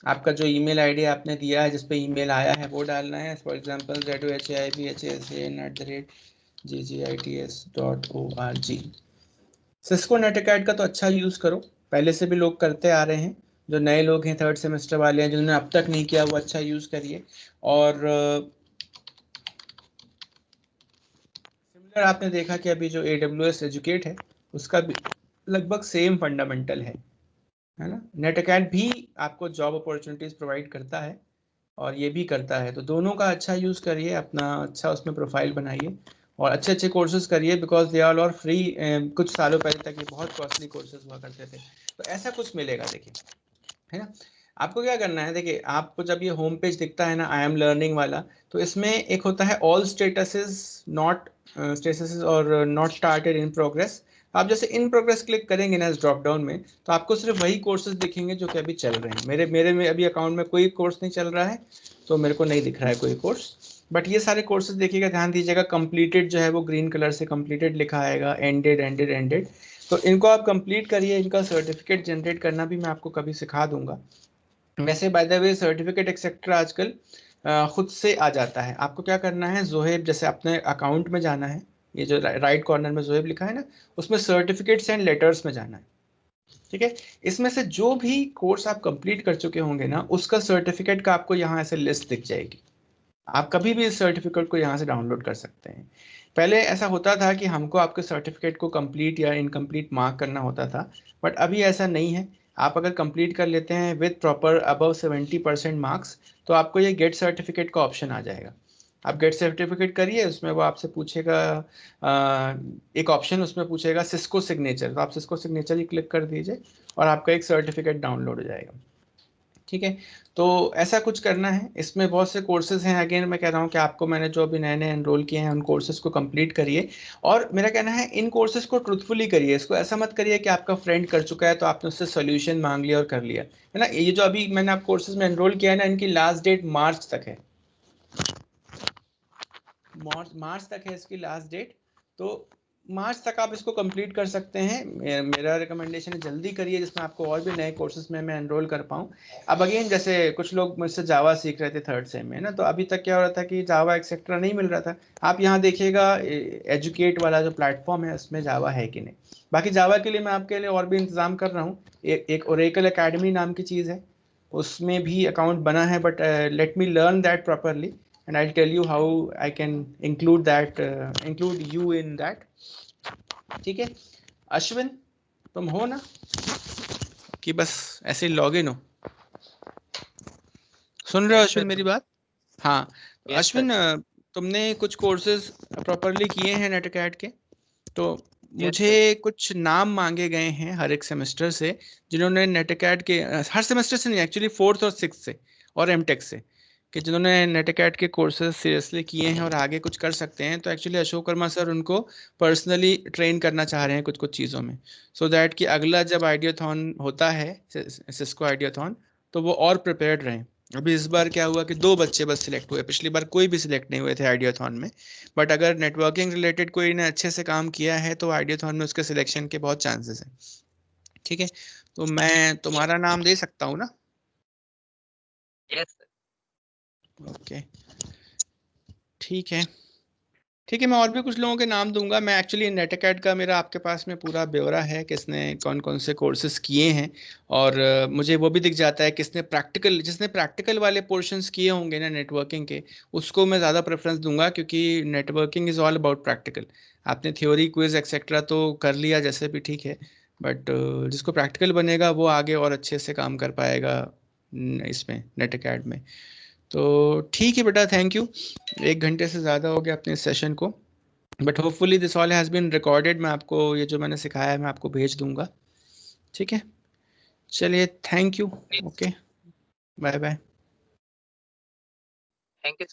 आपका जो ईमेल आईडी आपने दिया है, जिस पे ईमेल आया है, वो डालना है। For example ZOHIBHASAN@ggits.org। सिस्को नेटअकैड का तो अच्छा यूज़ करो, पहले से भी लोग करते आ रहे हैं। जो नए लोग हैं, 3rd सेमेस्टर वाले हैं, जिन्होंने अब तक नहीं किया, वो अच्छा यूज़ करिए। और सिमिलर आपने देखा कि अभी जो AWS एजुकेट है, उसका भी लगभग सेम फंडामेंटल है ना। नेटअकैड भी आपको जॉब अपॉर्चुनिटीज प्रोवाइड करता है और ये भी करता है, तो दोनों का अच्छा यूज़ करिए, अपना अच्छा उसमें प्रोफाइल बनाइए और अच्छे अच्छे कोर्सेज करिए, because they are all free. कुछ सालों पहले तक ये बहुत कॉस्टली कोर्सेज हुआ करते थे, तो ऐसा कुछ मिलेगा, देखिए, है ना। आपको क्या करना है, देखिए, आपको जब ये होम पेज दिखता है ना, आई एम लर्निंग वाला, तो इसमें एक होता है ऑल स्टेटसेस नॉट स्टेटसेस और नॉट स्टार्टेड इन प्रोग्रेस। आप जैसे इन प्रोग्रेस क्लिक करेंगे ना इस ड्रॉप डाउन में, तो आपको सिर्फ वही कोर्सेज दिखेंगे जो कि अभी चल रहे हैं। मेरे में अभी अकाउंट में कोई कोर्स नहीं चल रहा है, तो मेरे को नहीं दिख रहा है कोई कोर्स। बट ये सारे कोर्सेज देखिएगा, ध्यान दीजिएगा, कंप्लीटेड जो है वो ग्रीन कलर से कंप्लीटेड लिखा आएगा, एंडेड एंडेड एंडेड। तो इनको आप कंप्लीट करिए, इनका सर्टिफिकेट जनरेट करना भी मैं आपको कभी सिखा दूंगा। वैसे by the way certificate etcetera आजकल खुद से आ जाता है। आपको क्या करना है, जोहेब, जैसे अपने अकाउंट में जाना है, ये जो राइट कॉर्नर में जोहेब लिखा है ना, उसमें सर्टिफिकेट्स एंड लेटर्स में जाना है। ठीक है, इसमें से जो भी कोर्स आप कंप्लीट कर चुके होंगे ना, उसका सर्टिफिकेट का आपको यहाँ ऐसे लिस्ट दिख जाएगी। आप कभी भी इस सर्टिफिकेट को यहाँ से डाउनलोड कर सकते हैं। पहले ऐसा होता था कि हमको आपके सर्टिफिकेट को कंप्लीट या इनकम्प्लीट मार्क करना होता था, बट अभी ऐसा नहीं है। आप अगर कंप्लीट कर लेते हैं विद प्रॉपर अबव 70% मार्क्स, तो आपको ये गेट सर्टिफिकेट का ऑप्शन आ जाएगा। आप गेट सर्टिफिकेट करिए, उसमें वो आपसे पूछेगा एक ऑप्शन, उसमें पूछेगा सिस्को सिग्नेचर, तो आप सिस्को सिग्नेचर ही क्लिक कर दीजिए और आपका एक सर्टिफिकेट डाउनलोड हो जाएगा। ठीक है, तो ऐसा कुछ करना है। इसमें बहुत से कोर्सेज हैं, अगेन मैं कह रहा हूँ कि आपको, मैंने जो अभी नए नए एनरोल किए हैं, उन कोर्सेज को कंप्लीट करिए। और मेरा कहना है, इन कोर्सेज को ट्रुथफुली करिए। इसको ऐसा मत करिए कि आपका फ्रेंड कर चुका है तो आपने उससे सोल्यूशन मांग लिया और कर लिया, है ना। ये जो अभी मैंने आप कोर्सेज में एनरोल किया है ना, इनकी लास्ट डेट मार्च तक है, मार्च तक है इसकी लास्ट डेट। तो मार्च तक आप इसको कंप्लीट कर सकते हैं। मेरा रिकमेंडेशन है जल्दी करिए, जिसमें आपको और भी नए कोर्सेज में मैं एनरोल कर पाऊँ। अब अगेन, जैसे कुछ लोग मुझसे जावा सीख रहे थे 3rd सेम में ना, तो अभी तक क्या हो रहा था कि जावा एक्सेट्रा नहीं मिल रहा था। आप यहाँ देखिएगा एजुकेट वाला जो प्लेटफॉर्म है, उसमें जावा है कि नहीं। बाकी जावा के लिए मैं आपके लिए और भी इंतजाम कर रहा हूँ। एक ओरेकल एकेडमी नाम की चीज़ है, उसमें भी अकाउंट बना है, but let me learn that properly and I'll tell you how I can include you in that. ठीक है, अश्विन, तुम हो ना कि बस ऐसे लॉग इन हो? सुन रहे हो अश्विन मेरी बात? हाँ, तो अश्विन, तुमने कुछ कोर्सेज प्रॉपरली किए हैं नेटअकैड के, तो मुझे कुछ नाम मांगे गए हैं हर एक सेमेस्टर से, जिन्होंने नेटअकैड के, हर सेमेस्टर से नहीं, एक्चुअली 4th और 6th से और एमटेक से, कि जिन्होंने नेटअकैड के कोर्सेज सीरियसली किए हैं और आगे कुछ कर सकते हैं, तो एक्चुअली अशोक वर्मा सर उनको पर्सनली ट्रेन करना चाह रहे हैं कुछ कुछ चीज़ों में, सो दैट कि अगला जब आइडियाथॉन होता है, सिस्को आइडियाथॉन, तो वो और प्रिपेयर्ड रहें। अभी इस बार क्या हुआ कि 2 बच्चे बस सिलेक्ट हुए, पिछली बार कोई भी सिलेक्ट नहीं हुए थे आइडियाथॉन में। बट अगर नेटवर्किंग रिलेटेड कोई ने अच्छे से काम किया है तो आइडियाथॉन में उसके सिलेक्शन के बहुत चांसेस हैं। ठीक है, तो मैं तुम्हारा नाम दे सकता हूँ ना? यस ओके, ठीक है, ठीक है। मैं और भी कुछ लोगों के नाम दूंगा। मैं एक्चुअली नेटअकैड का मेरा आपके पास में पूरा ब्यौरा है, किसने कौन कौन से कोर्सेज किए हैं, और मुझे वो भी दिख जाता है किसने प्रैक्टिकल, जिसने प्रैक्टिकल वाले पोर्शंस किए होंगे ना नेटवर्किंग के, उसको मैं ज़्यादा प्रेफरेंस दूंगा, क्योंकि networking is all about practical. आपने थ्योरी क्विज एक्सेट्रा तो कर लिया जैसे भी, ठीक है, बट जिसको प्रैक्टिकल बनेगा वो आगे और अच्छे से काम कर पाएगा इसमें, नेटअकैड में। तो ठीक है बेटा, थैंक यू। 1 घंटे से ज़्यादा हो गया अपने सेशन को, but hopefully this all has been recorded. मैं आपको ये जो मैंने सिखाया है मैं आपको भेज दूंगा। ठीक है, चलिए, thank you. Okay, bye bye. Thank you.